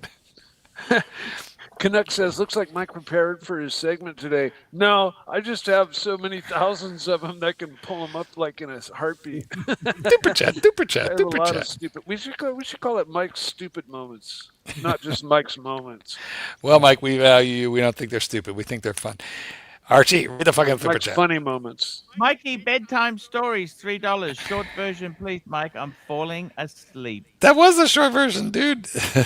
Canuck says, looks like Mike prepared for his segment today. No, I just have so many thousands of them that can pull them up like in a heartbeat. Super chat. Of stupid. We should call it Mike's stupid moments, not just Mike's moments. Well, Mike, we value you. We don't think they're stupid. We think they're fun. Archie, read the fucking super chat. Funny moments. Mikey, bedtime stories, $3. Short version, please, Mike. I'm falling asleep. That was a short version, dude.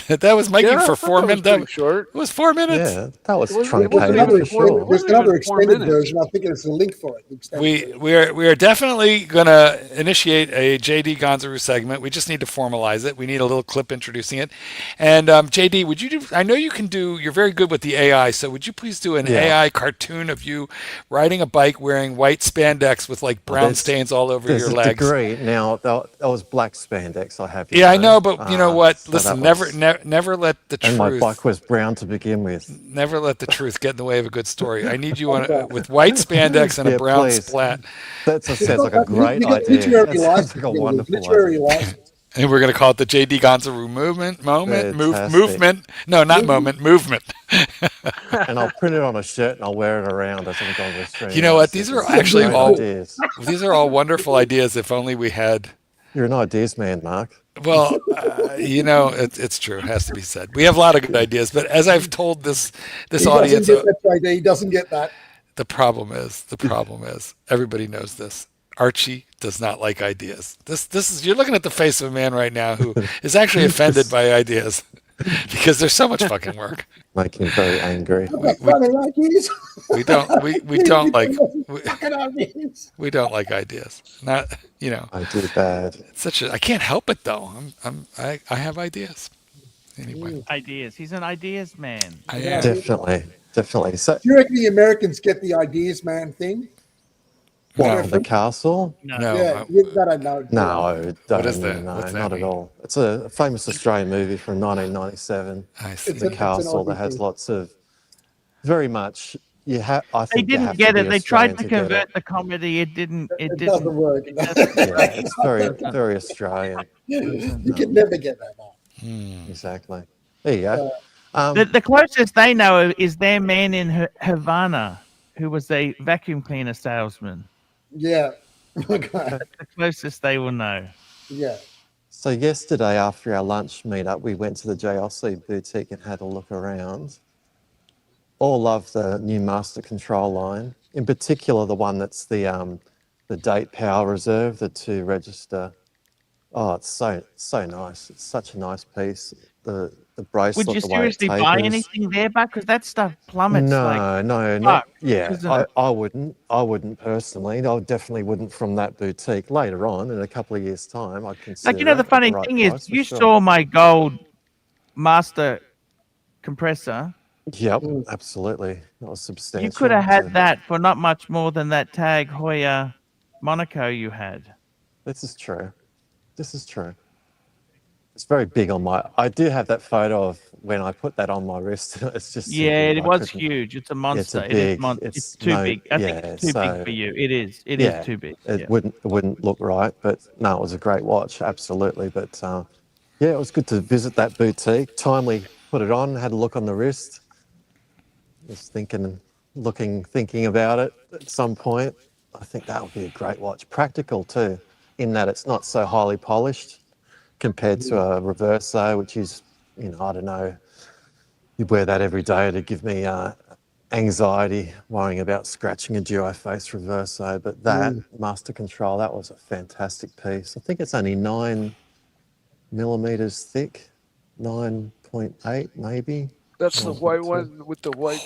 That was Mikey for 4 minutes. That was short. It was 4 minutes. Yeah, that was truncated for sure. There's another extended version. I think there's a link for it. We are definitely going to initiate a JD Gonzaroo segment. We just need to formalize it. We need a little clip introducing it. And JD, would you do? I know you can do. You're very good with the AI. So would you please do an AI cartoon of you riding a bike wearing white spandex with like brown stains all over your legs? Degree. Now that was black spandex. I have. Yeah, I know, but you know what? So listen, never let the truth. And my bike was brown to begin with. Never let the truth get in the way of a good story. I need you with white spandex and a brown splat. That sounds like a great idea. That sounds like a wonderful idea. And we're going to call it the JD Gonzalez movement. Fantastic. Movement. No, not moment. Movement. And I'll print it on a shirt and I'll wear it around as I'm going to the stream. You know what? These are actually these are all wonderful ideas. If only we had. You're an ideas man, Mark. Well, you know, it's true. It has to be said. We have a lot of good ideas, but as I've told this audience, he doesn't get that. The problem is everybody knows this. Archie does not like ideas. This is, you're looking at the face of a man right now who is actually offended by ideas because there's so much fucking work. Making him very angry. We don't like ideas. Not, you know. I do bad. It's I can't help it though. I have ideas. Anyway. Ideas. He's an ideas man. I am. Definitely. So, do you reckon the Americans get the ideas man thing? What, the castle? No. Yeah, that I know. No, what is that? No, What's that not mean? at all. It's a famous Australian movie from 1997. I see. The castle that has lots of very much. I think they didn't get it. They tried to convert the comedy. It didn't work. It's very, very Australian. You can never get that. Exactly. There you go. The closest they know is their man in Havana, who was a vacuum cleaner salesman. Yeah. That's the closest they will know. Yeah. So yesterday after our lunch meetup, we went to the JLC boutique and had a look around. All love the new master control line. In particular, the one that's the date power reserve, the 2 register. Oh, it's so nice. It's such a nice piece. The bracelet. Would you seriously buy anything there, Buck? Because that stuff plummets. No, not. Yeah, I wouldn't. I wouldn't personally. I definitely wouldn't from that boutique. Later on, in a couple of years' time, I'd consider. Like, you know, the funny thing is, you saw my gold master compressor. Yep, absolutely. That was substantial. You could have had that for not much more than that Tag Heuer Monaco you had. This is true. It's very big on my. I do have that photo of when I put that on my wrist. It's just it was huge. It's a monster. It's too big. I think it's too big for you. It is. It is too big. It wouldn't look right, but no, it was a great watch, absolutely. But it was good to visit that boutique. Timely put it on, had a look on the wrist. Just thinking about it at some point. I think that would be a great watch. Practical too, in that it's not so highly polished compared to a Reverso, which is, I don't know, you wear that every day to give me anxiety worrying about scratching a Duo Face Reverso. But that Master Control, that was a fantastic piece. I think it's only 9 millimeters thick, 9.8 maybe. That's the white one with the white.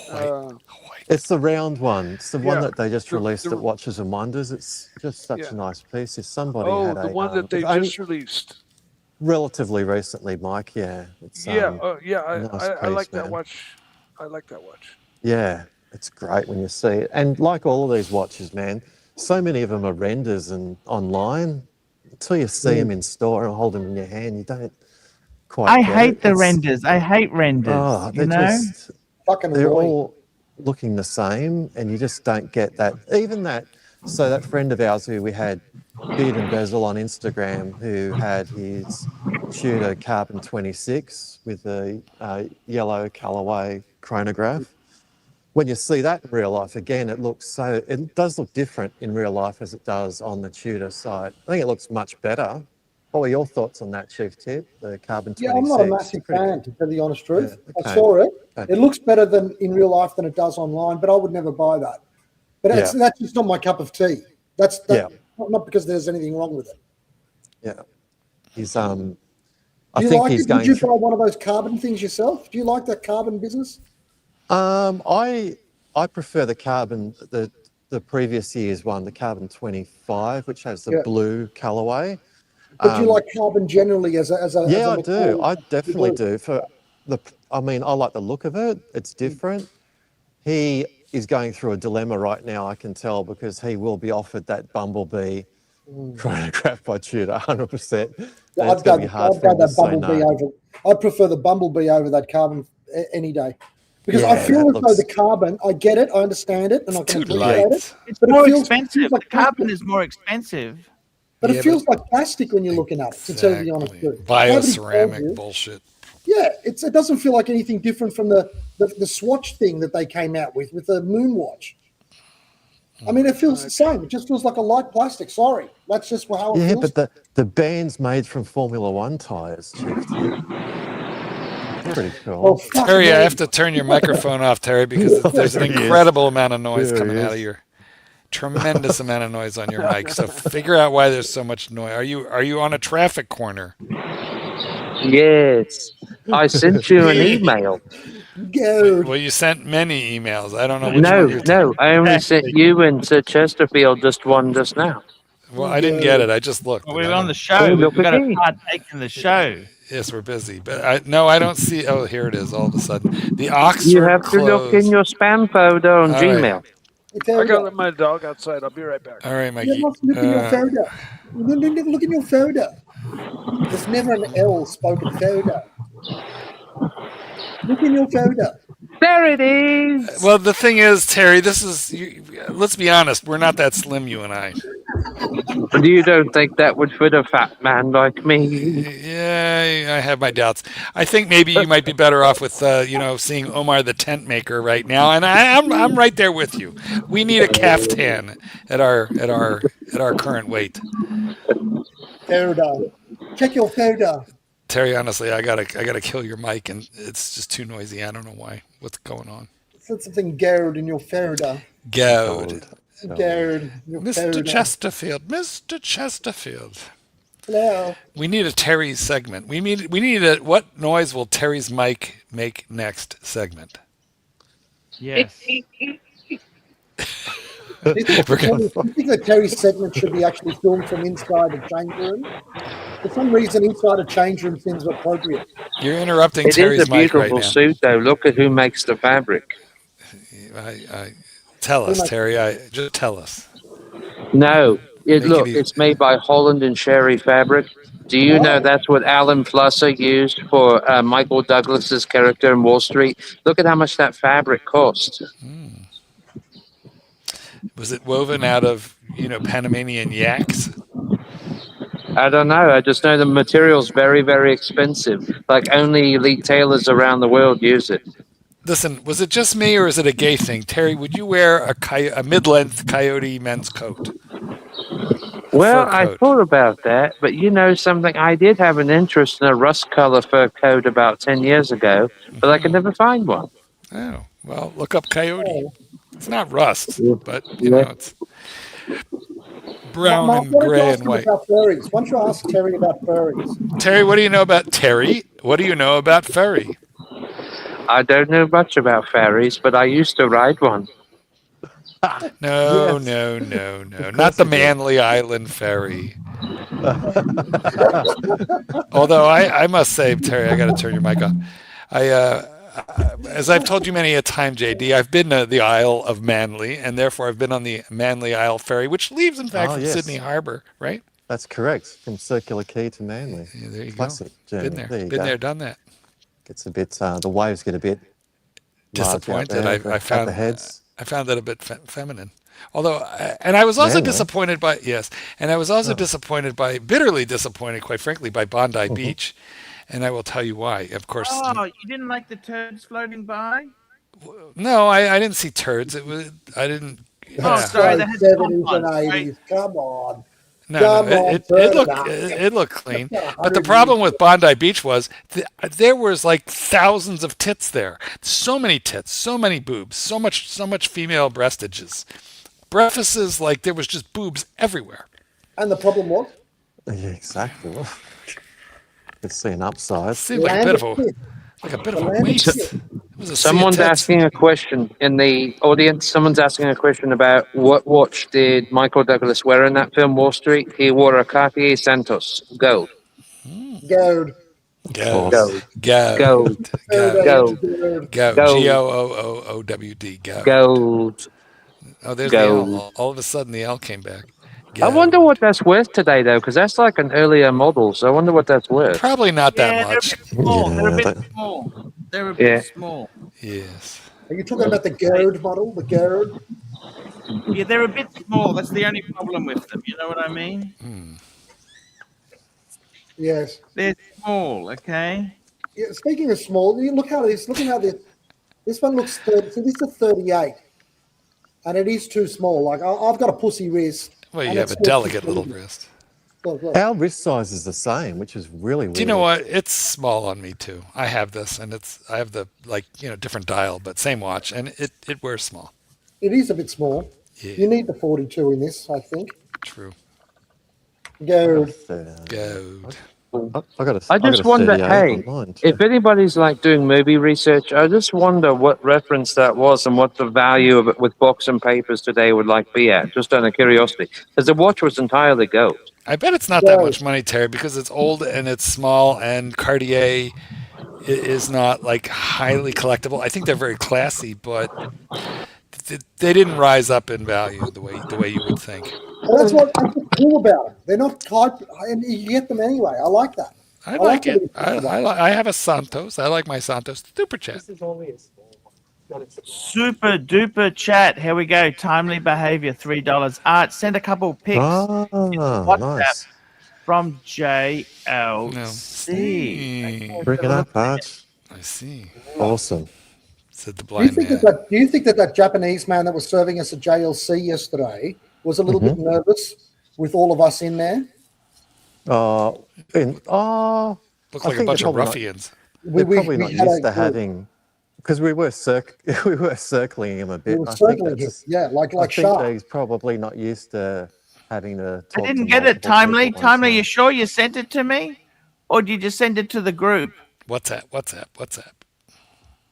It's the round one. It's the one that they just released at Watches and Wonders. It's just such a nice piece. If somebody had the one that they just released. Relatively recently, Mike. Yeah. It's, I like that watch. I like that watch. Yeah, it's great when you see it. And like all of these watches, man, so many of them are renders and online. Until you see them in store and hold them in your hand, you don't quite. I hate the renders. I hate renders. Oh, they're all looking the same, and you just don't get that. Even that. So that friend of ours who we had, Beard and Bezel on Instagram, who had his Tudor Carbon 26 with the yellow colorway chronograph. When you see that in real life, again, it does look different in real life as it does on the Tudor side. I think it looks much better. What were your thoughts on that, Chief Tip, the Carbon 26? Yeah, I'm not a massive fan, to tell the honest truth. Yeah, okay. I saw it. Okay. It looks better than in real life than it does online, but I would never buy that. But that's just not my cup of tea. That's not because there's anything wrong with it. Yeah. He's Would you buy one of those carbon things yourself? Do you like that carbon business? I prefer the carbon, the previous year's one, the Carbon 25, which has the blue colorway. But do you like carbon generally as a I do. I definitely do. I like the look of it. It's different. He is going through a dilemma right now, I can tell, because he will be offered that Bumblebee chronograph by Tudor, 100%. I'd go that Bumblebee over. I'd prefer the Bumblebee over that carbon any day, because I feel as though the carbon. I get it, I understand it, and I can appreciate it. It's more expensive. The carbon is more expensive. But Yeah, it feels like plastic when you're looking at it, to tell you the honest truth. Nobody told Bioceramic you. bullshit. Yeah, it doesn't feel like anything different from the Swatch thing that they came out with the Moonwatch. I mean, it feels the same. It just feels like a light plastic. Sorry, that's just how it feels. But the band's made from Formula One tyres, Chieftain. Pretty cool. Oh, fuck Terry, me. I have to turn your microphone off, Terry, because there's an incredible amount of noise There coming he out of is. your tremendous amount of noise on your mic. So figure out why there's so much noise. Are you on a traffic corner? Yes, I sent you an email. Go. Well, you sent many emails. I don't know which one you're No, I only sent you and Sir Chesterfield just one just now. Well, I didn't get it. I just looked. Well, and we're I on don't- the show. Oh, We've look got to again. partake in the show. Yes, we're busy. But I don't see. Oh, here it is. All of a sudden, the Oxford You have to look in closed. your spam folder on All right. Gmail. I gotta let my dog outside. I'll be right back. All right, You Mikey. must look in your folder. Look in your folder. There's never an L spoken folder. Look in your folder. There it is. Well, the thing is, Terry, let's be honest. We're not that slim, you and I. You don't think that would fit a fat man like me? Yeah, I have my doubts. I think maybe you might be better off with, seeing Omar the tent maker right now. And I'm right there with you. We need a caftan at our current weight. Folder. Check your folder. Terry, honestly, I gotta kill your mic, and it's just too noisy. I don't know why. What's going on? Said something gold in your folder. Goad. Gold. Mr. Chesterfield. Mr. Chesterfield. Hello. We need a Terry segment. We need a what noise will Terry's mic make next segment? Yes. Do you think that Terry's segment should be actually filmed from inside a change room? For some reason, inside a change room seems appropriate. You're interrupting It Terry's is a mic right beautiful now. suit, though. Look at who makes the fabric. Tell us, Terry. Just tell us. No, Make it easy. it's made by Holland and Sherry fabric. Do you know that's what Alan Flusser used for Michael Douglas's character in Wall Street? Look at how much that fabric cost. Was it woven out of Panamanian yaks? I don't know. I just know the material's very, very expensive. Like only elite tailors around the world use it. Listen, was it just me or is it a gay thing? Terry, would you wear a mid-length coyote men's coat? Well, Fur I coat. thought about that, but you know something? I did have an interest in a rust color fur coat about 10 years ago, but I could never find one. Oh, well, look up coyote. It's not rust, but it's brown and Why don't you gray ask and him white. about furries? Why don't you ask Terry about furries? Terry, what do you know about Terry? What do you know about furry? I don't know much about ferries, but I used to ride one. No, Yes. no, not the Manly Island ferry. Although I must say, Terry, I got to turn your mic off. As I've told you many a time, JD, I've been to the Isle of Manly, and therefore I've been on the Manly Isle ferry, which leaves, in fact, from yes. Sydney Harbor, right? That's correct. From Circular Quay to Manly. Yeah, there you Classic go. journey. Been there, There you been go. there, done that. Gets a bit. The waves get a bit large out Disappointed. there, I at found the heads. I found that a bit feminine. Although, and I was also Really? disappointed by bitterly disappointed, quite frankly, by Bondi Beach, and I will tell you why. Of course, Oh, you didn't like the turds floating by? no, I didn't see turds. I didn't. Oh, Yeah. sorry, that has the 70s and tampons, right? 80s. Come on. No, Come on, it turn it looked up. it looked clean. That's not But the 100 problem with Bondi Beach was there was like thousands of tits there. So many tits, so many boobs, so much female breastages. Breakfasts, like there was just boobs everywhere. And the problem was? Yeah, exactly. Could see an upside. Seemed like a Land bit of of shit. a waste. It was a sea of Someone's tits. asking a question in the audience. Someone's asking a question about what watch did Michael Douglas wear in that film, Wall Street? He wore a Cartier Santos gold. Gold. Gold. Gold. Gold. Gold. Gold. Gold. Gold. Gold. Goowd. Gold. Gold. Oh, there's Gold. the L. All of a sudden, the L came back. I wonder what that's worth today, though, because that's like an earlier model. So I wonder what that's worth. Probably not that Yeah, much. they're a bit Yeah, small. They're a bit small. They're a Yeah. bit small. Yes. Are you talking about the gold model? The gold? Yeah, they're a bit small. That's the only problem with them. You know what I mean? Yes. They're small, okay? Yeah, speaking of small, you look how this. Look at how this one looks 30. So this is a 38, and it is too small. Like I've got a pussy wrist, Well, and you have it's a still too delicate little small. wrist. Look. Our wrist size is the same, which is really weird. Do you know what? It's small on me too. I have this, and I have the different dial, but same watch, and it wears small. It is a bit small. Yeah, You need the 42 in this, I think. true. Go. Goat. I just wonder, hey, if anybody's like doing movie research, I just wonder what reference that was and what the value of it with books and papers today would like be at, just out of curiosity. Because the watch was entirely gold. I bet it's not that much money, Terry, because it's old and it's small, and Cartier is not like highly collectible. I think they're very classy, but they didn't rise up in value the way you would think. Well, that's what's cool about them. They're not type, and you get them anyway. I like that. I like it. I have a Santos. I like my Santos. Super chat. Super duper chat. Here we go. Timely behavior, $3. Art, send a couple pics. Nice. From JLC. Bring it up, Arch. I see. Awesome. Said the Do you blind think man. do you think that Japanese man that was serving us at JLC yesterday was a little bit nervous with all of us in there? Look I like a think bunch they're of probably ruffians. They're probably not had used a- to having, because we were circling him a bit. We were I think circling him, that's yeah, like I think shark. he's probably not used to having to I talk didn't to get it, multiple Timely. people at one Timely, you time. sure you sent it to me? Or did you just send it to the group? WhatsApp.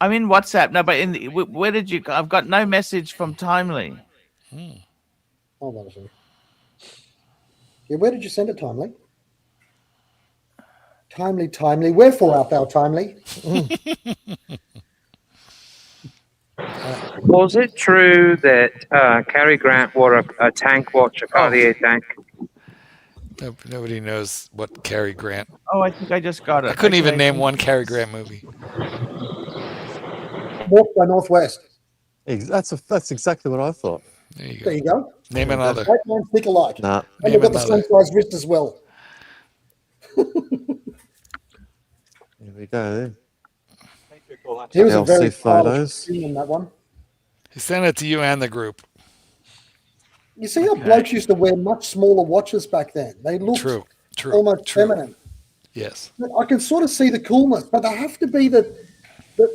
I'm in WhatsApp. No, but where did you? I've got no message from Timely. Hold on a second. Yeah, where did you send it, Timely? Timely. Wherefore art thou timely? Was it true that Cary Grant wore a tank watch, a Cartier tank? Nobody knows what Cary Grant. Oh, I think I just got it. I couldn't even name one Cary Grant movie. North by Northwest. That's exactly what I thought. There you go. Name another. Great minds think alike. Nah. And they've got the same size wrist as well. Here we go. He was a very LC photos. stylish in that one. He sent it to you and the group. You see how blokes used to wear much smaller watches back then? They looked True. almost feminine. Yes. I can sort of see the coolness, but they have to be the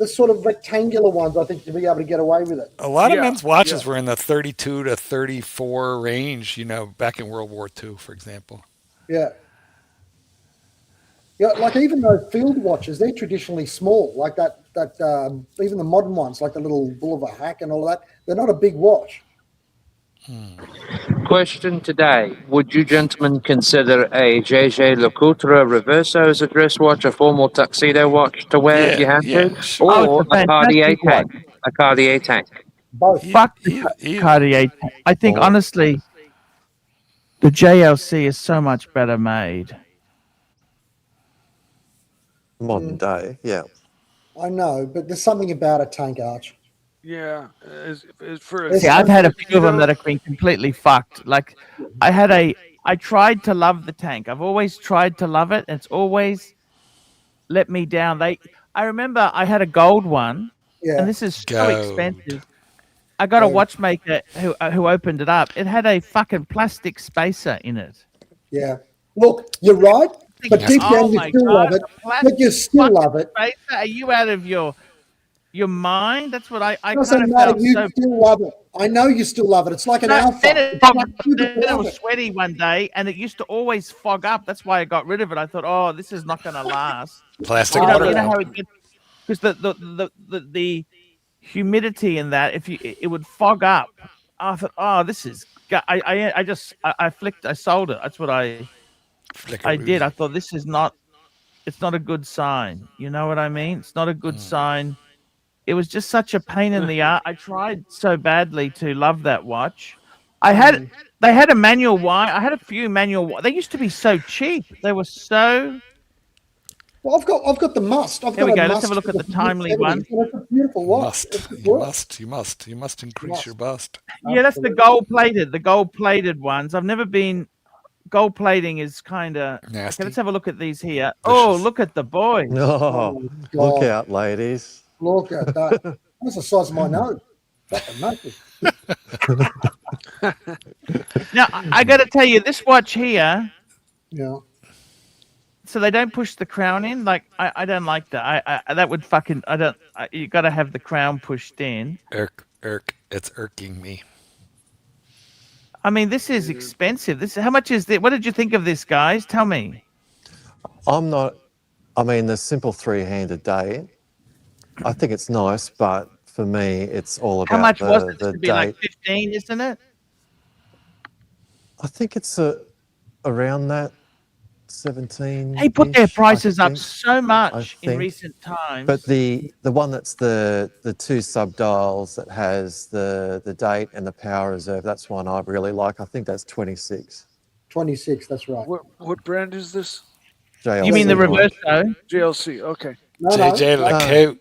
sort of rectangular ones, I think, to be able to get away with it. A lot of men's watches were in the 32 to 34 range, back in World War II, for example. Yeah. Yeah, like even those field watches, they're traditionally small. Like that even the modern ones, like the little Bull of a Hack and all that, they're not a big watch. Question today. Would you gentlemen consider a JJ Lecoultre Reverso as a dress watch, a formal tuxedo watch to wear if you had to? Or a Cartier tank? A Cartier tank. Both. Fuck the Cartier. I think, honestly, the JLC is so much better made. Modern day, yeah. I know, but there's something about a tank, Arch. Yeah, for a See, I've had a few of them that have been completely fucked. Like, I tried to love the tank. I've always tried to love it, and it's always let me down. I remember I had a gold one, and this is so expensive. I got a watchmaker who opened it up. It had a fucking plastic spacer in it. Yeah. Look, you're right, but deep down you still love it. But you still love it. Spacer? Are you out of your mind? That's what I kind Doesn't of matter. felt. You still love it. I know you still love it. It's like an alpha. Then It's like you it love was it. sweaty one day, and it used to always fog up. That's why I got rid of it. I thought, oh, this is not going to last. Plastic You water. know how it gets, because the humidity in that, it would fog up. I thought, oh, this is. I flicked. I sold it. That's what I did. I thought this is not. It's not a good sign. You know what I mean? It's not a good sign. It was just such a pain in the ass. I tried so badly to love that watch. They had a manual wire. I had a few manual. They used to be so cheap. They were so. Well, I've got the must. Here we go. Let's have a look at the Timely one. It's a beautiful watch. You must increase your bust. Yeah, that's the gold plated. The gold plated ones. I've never been gold plating is kind of nasty. Okay, let's have a look at these here. Vicious. Oh, look at the boys. Oh, look out, ladies. Look at that. That's the size of my nose. Fucking massive. Now, I got to tell you, this watch here. Yeah. So they don't push the crown in. Like I don't like that. I that would fucking. I don't. You got to have the crown pushed in. It's irking me. I mean, this is expensive. How much is this? What did you think of this, guys? Tell me. I mean, the simple three-handed date, I think it's nice, but for me, it's all about How much was it? the To be date. like 15, isn't it? I think it's around that 17. They put their prices up so much in recent times. But the one that's the two sub-dials that has the date and the power reserve, that's one I really like. I think that's 26. 26, that's right. What brand is this? JLC. You mean the Reverso? JLC, okay. No, JJ Lacote.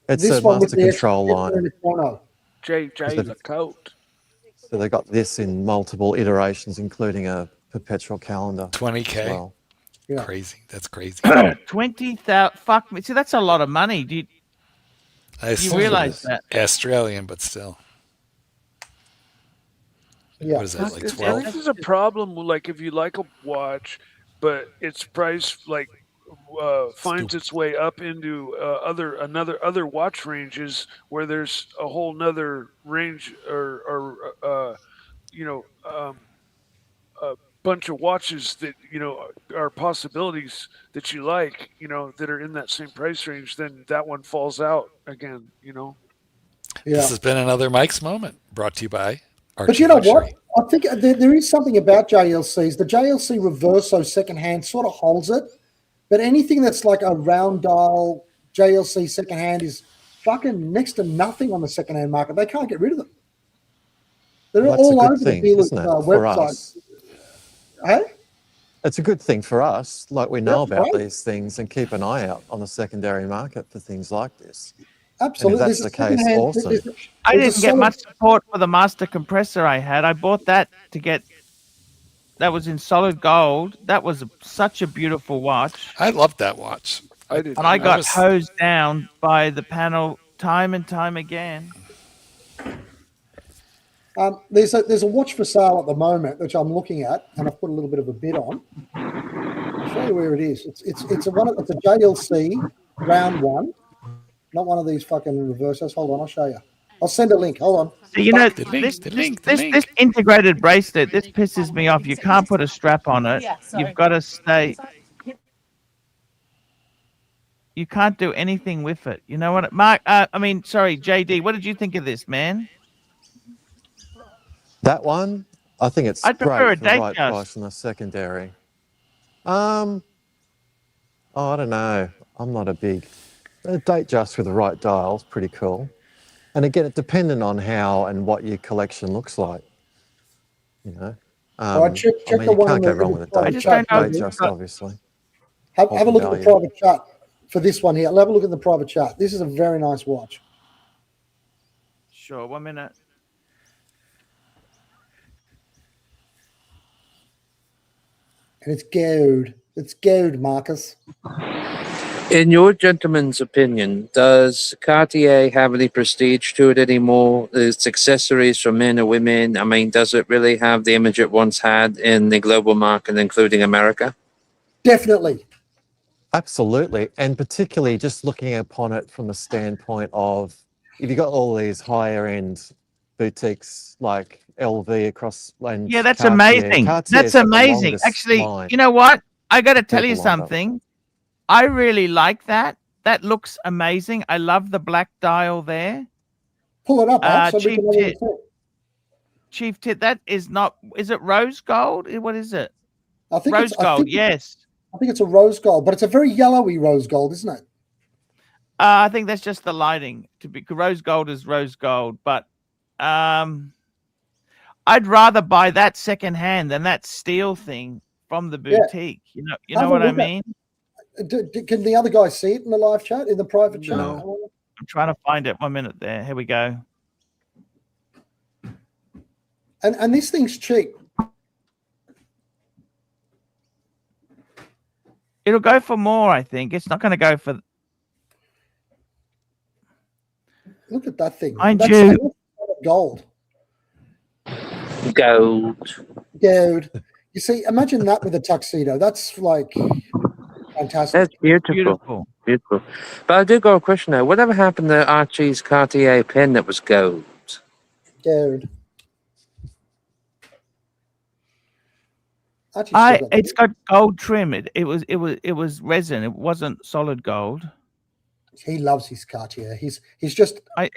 It's this a one with master the control line. JJ Lacote. So they got this in multiple iterations, including a perpetual calendar. 20K. As well. Yeah. Crazy. That's crazy. 20,000. Fuck me. See, that's a lot of money. Do you realize that? Australian, but still. Yeah. What is that, like This 12? is a problem. Like if you like a watch, but its price like finds its way up into other watch ranges where there's a whole nother range or a bunch of watches that are possibilities that you like, that are in that same price range. Then that one falls out again. Yeah. This has been another Mike's Moment, brought to you by Archie But you know what? Luxury. I think there is something about JLCs. The JLC Reverso secondhand sort of holds it, but anything that's like a round dial JLC secondhand is fucking next to nothing on the secondhand market. They can't get rid of them. They're Well, all over the dealers' isn't it, for websites. us? Hey? It's a good thing for us. Like, we know That's about right. these things and keep an eye out on the secondary market for things like this. Absolutely. And if that's the case, awesome. I didn't get much support for the master compressor I had. I bought that that was in solid gold. That was such a beautiful watch. I loved that watch. I did. And I got hosed down by the panel time and time again. There's a watch for sale at the moment, which I'm looking at, and I've put a little bit of a bid on. I'll show you where it is. It's a JLC round one, not one of these fucking reversos. Hold on, I'll show you. I'll send a link. Hold on. So, you know, The link. this integrated bracelet, this pisses me off. You can't put a strap on it. You've got to stay. You can't do anything with it. You know what, Mark? JD. What did you think of this, man? That one, I think it's I'd prefer great a for the date right just. price on the secondary. I don't know. I'm not a big date just with the right dial is pretty cool. And again, it dependent on how and what your collection looks like. You know, check I mean, the you one can't in go the- wrong in with the a I just don't know. date just, obviously. Have a look at the value. private chart for this one here. Have a look at the private chart. This is a very nice watch. Sure. 1 minute. And it's gold. It's gold, Marcus. In your gentleman's opinion, does Cartier have any prestige to it anymore? Its accessories for men or women? I mean, does it really have the image it once had in the global market, including America? Definitely. Absolutely. And particularly just looking upon it from the standpoint of, if you got all these higher end boutiques like LV across and Yeah, that's Cartier, amazing. Cartier's That's got the amazing. longest Actually, line. you know what? I got to tell you People lined up. something. I really like that. That looks amazing. I love the black dial there. Pull it up, Art, so we Chief can have a Tit. look. Chief Tit, that is not, is it rose gold? What is it? I think Rose gold, yes. I think it's a rose gold, but it's a very yellowy rose gold, isn't it? I think that's just the lighting. Rose gold is rose gold, but I'd rather buy that secondhand than that steel thing from the boutique. You know what I mean? Can the other guy see it in the live chat, in the private chat? No. I'm trying to find it. 1 minute there. Here we go. And this thing's cheap. It'll go for more, I think. It's not going to go for. Look at that thing. Mind That's you, gold. Gold. Dude. You see, imagine that with a tuxedo. That's like fantastic. That's beautiful. Beautiful. But I do got a question though. Whatever happened to Archie's Cartier pen that was gold? Dude. It's got gold trim. It was resin. It wasn't solid gold. He loves his Cartier. He's just. I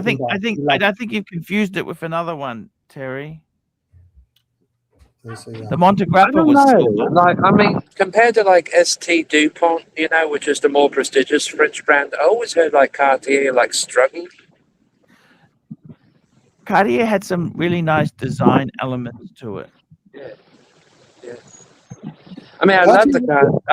think you've confused it with another one, Terry. The Monte Grappa was silver. Like, I mean, compared to like ST DuPont, you know, which is the more prestigious French brand, I always heard like Cartier like struggled. Cartier had some really nice design elements to it. Yeah. I mean, I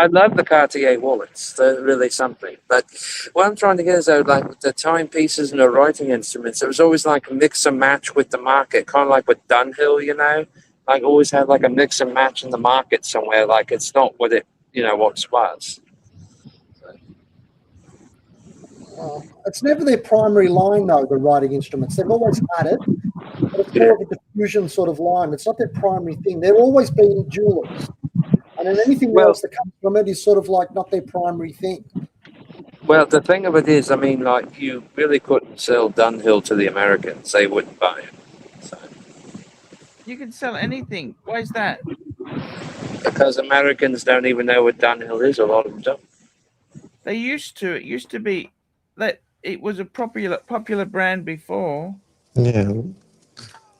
love the Cartier wallets. They're really something. But what I'm trying to get is though, like with the timepieces and the writing instruments, it was always like a mix and match with the market, kind of like with Dunhill, you know. Like always had like a mix and match in the market somewhere. Like it's not what it, you know, what it was. It's never their primary line though. The writing instruments, they've always had it, but it's more of a diffusion sort of line. It's not their primary thing. They've always been jewelers, and then anything else that comes from it is sort of like not their primary thing. Well, the thing of it is, I mean, like you really couldn't sell Dunhill to the Americans; they wouldn't buy it. So. You can sell anything. Why is that? Because Americans don't even know what Dunhill is. A lot of them don't. They used to. It used to be that it was a popular brand before. Yeah.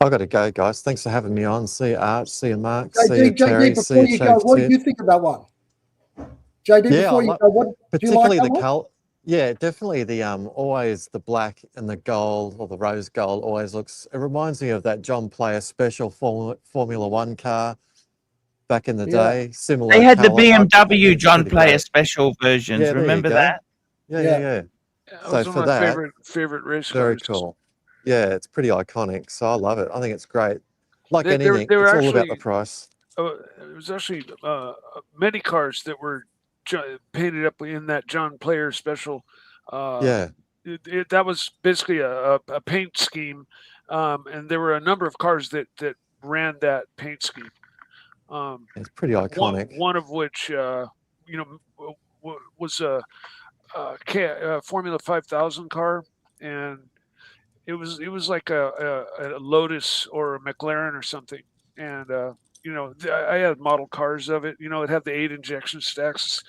I got to go, guys. Thanks for having me on. See you, Art. See you, Mark. See you, Terry. See you, go, what do you think of that one? JD, before you go, what particularly do you like the color. Yeah, definitely the always the black and the gold or the rose gold always looks. It reminds me of that John Player special Formula One car back in the day. Similar. They had the BMW John Player special versions. Yeah, remember that? Yeah. So for that, favorite race very cars. Cool. Yeah, it's pretty iconic. So I love it. I think it's great. Like anything, they were it's actually, all about the price. There was actually many cars that were painted up in that John Player special. That was basically a paint scheme, and there were a number of cars that ran that paint scheme. It's pretty iconic. One of which, was a Formula 5000 car, and it was like a Lotus or a McLaren or something, and I had model cars of it. It had the 8 injection stacks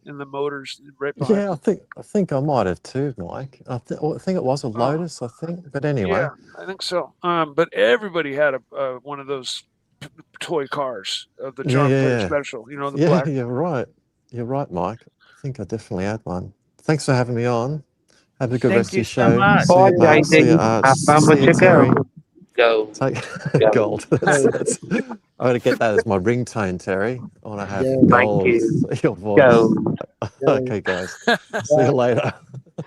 in the motors right behind. Yeah, I think I might have too, Mike. I think it was a Lotus. I think, but anyway. Yeah, I think so. But everybody had one of those toy cars of the John Player special. The black. You're right. You're right, Mike. I think I definitely had one. Thanks for having me on. Have a good rest of your show. So much. See you, Art. See you, Terry. Gold. Gold. That's, I'm going to get that as my ringtone, Terry. I want to have gold as your voice. Gold. Okay, guys. See you later.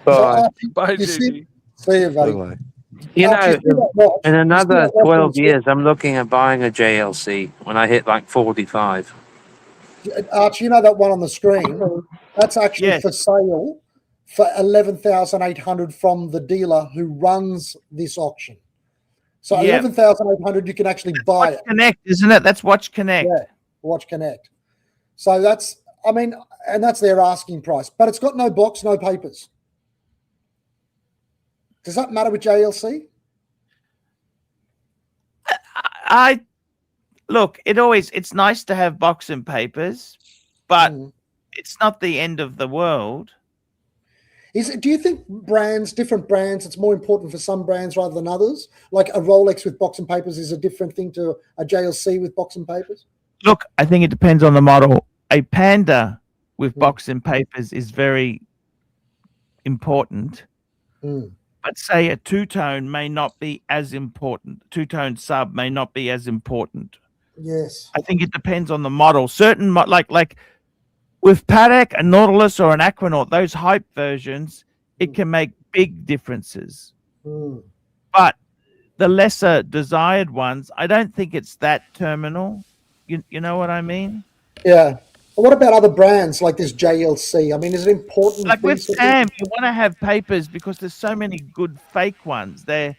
Bye. Bye, JB. See you, buddy. Bye-bye. You know, in another 12 years, I'm looking at buying a JLC when I hit like 45. Archie, you know that one on the screen? That's actually for sale for 11,800 from the dealer who runs this auction. So 11,800, you can actually buy it. Connect, isn't it? That's Watch Connect. Yeah, Watch Connect. So that's, and that's their asking price. But it's got no box, no papers. Does that matter with JLC? Look, it's nice to have box and papers, but it's not the end of the world. Do you think different brands, it's more important for some brands rather than others? Like a Rolex with box and papers is a different thing to a JLC with box and papers? Look, I think it depends on the model. A Panda with box and papers is very important. But say a two-tone may not be as important. Two-tone sub may not be as important. Yes. I think it depends on the model. Certain, like with Patek, a Nautilus, or an Aquanaut, those hype versions, it can make big differences. But the lesser desired ones, I don't think it's that terminal. You know what I mean? Yeah. What about other brands like this JLC? I mean, is it important? Like with Sam, you want to have papers because there's so many good fake ones. That's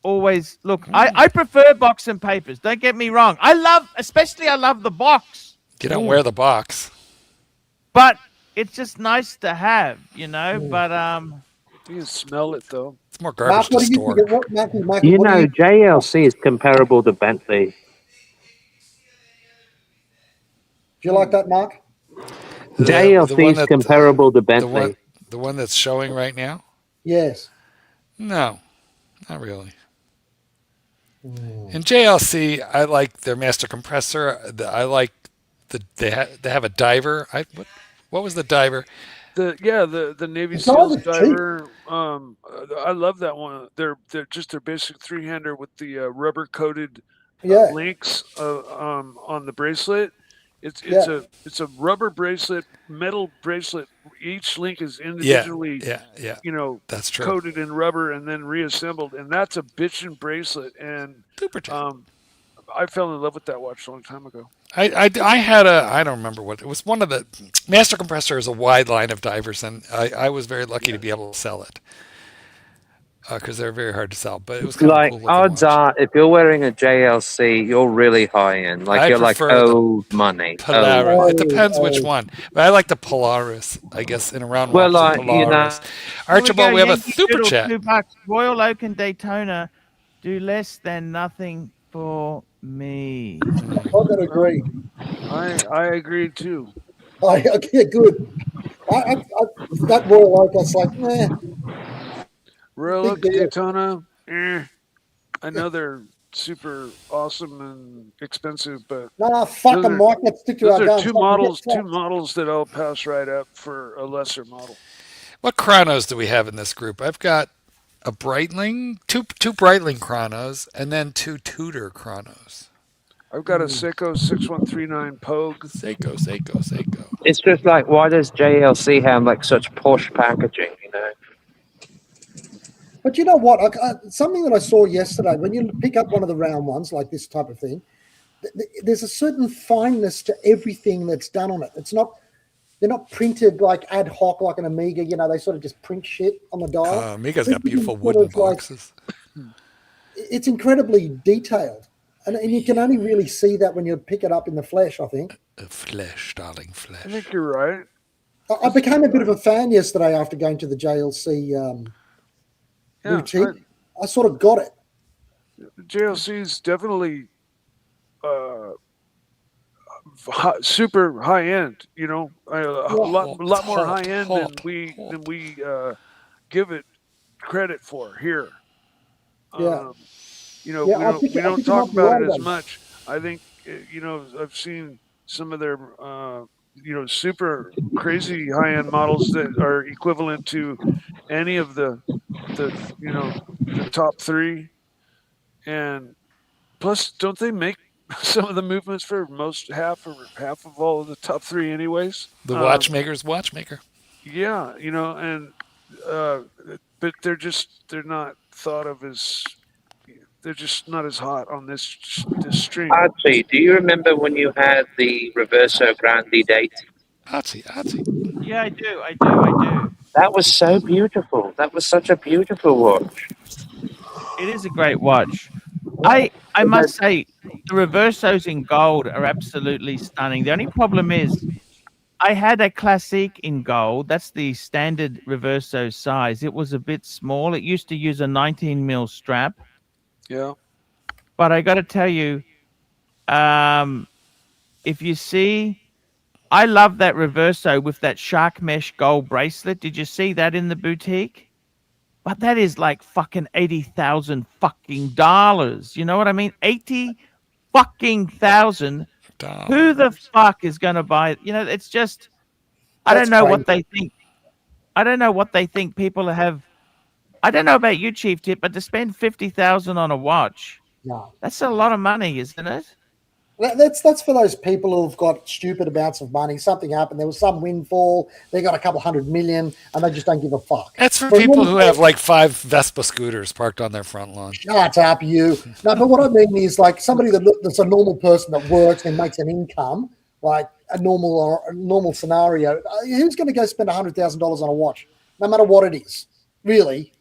always look. I prefer box and papers. Don't get me wrong. I love the box. You don't wear the box, but it's just nice to have, you know. But you can smell it though. It's more garbage to store. You know, JLC is comparable to Bentley. Do you like that, Mark? JLC is comparable to Bentley. The one that's showing right now? Yes. No, not really. In JLC, I like their master compressor. I like they have a diver. What was the diver? The Navy SEALs diver. I love that one. They're just their basic 3-hander with the rubber coated links on the bracelet. It's a rubber bracelet, metal bracelet. Each link is individually, that's true, coated in rubber and then reassembled, and that's a bitchin' bracelet. And I fell in love with that watch a long time ago. I had I don't remember what it was. One of the master compressor is a wide line of divers, and I was very lucky to be able to sell it. Because they're very hard to sell, but it was kind of cool. Odds are, if you're wearing a JLC, you're really high end. Like you're like old money. Polaris. It depends which one. But I like the Polaris, I guess, in a round. Well, like Polaris. Archibald, we have a super chat. $2. Royal Oak and Daytona do less than nothing for me. I gotta agree. I agree too. Okay, good. That Royal Oak, I was like, meh. Royal Oak Daytona, I know they're super awesome and expensive, but fuck them, Mike. Let's stick to our guns. Two models that I'll pass right up for a lesser model. What chronos do we have in this group? I've got a Breitling, two Breitling chronos, and then 2 Tudor chronos. I've got a Seiko 6139 Pogue. Seiko. It's just like, why does JLC have like such posh packaging, you know? But you know what? Something that I saw yesterday, when you pick up one of the round ones, like this type of thing, there's a certain fineness to everything that's done on it. They're not printed like ad hoc, like an Amiga. You know, they sort of just print shit on the dial. Amiga's got beautiful wooden boxes. It's incredibly detailed. And you can only really see that when you pick it up in the flesh, I think. Flesh, darling, flesh. I think you're right. I became a bit of a fan yesterday after going to the JLC boutique. I sort of got it. JLC is definitely super high end. You know, a lot more high end than we give it credit for here. You know, we don't talk about it as much. I think I've seen some of their super crazy high end models that are equivalent to any of the top 3, and plus, don't they make some of the movements for half of all of the top 3 anyways? The watchmaker's watchmaker. Yeah, and but they're not thought of as. They're just not as hot on this stream. Archie, do you remember when you had the Reverso Grande date? Archie. Yeah, I do. That was so beautiful. That was such a beautiful watch. It is a great watch. I must say, the Reversos in gold are absolutely stunning. The only problem is, I had a Classique in gold. That's the standard Reverso size. It was a bit small. It used to use a 19mm strap. Yeah. But I got to tell you, if you see, I love that Reverso with that shark mesh gold bracelet. Did you see that in the boutique? But that is like fucking $80,000 fucking dollars. You know what I mean? $80,000. Who the fuck is going to buy it? You know, it's just, I don't know what they think. I don't know what they think people have. I don't know about you, Chief Tip, but to spend $50,000 on a watch, that's a lot of money, isn't it? That's for those people who've got stupid amounts of money. Something happened. There was some windfall. They got a couple $100 million, and they just don't give a fuck. That's for people who have like 5 Vespa scooters parked on their front lawn. Shut up, you. No, but what I mean is like somebody that's a normal person that works and makes an income, like a normal scenario. Who's going to go spend $100,000 on a watch, no matter what it is? Really?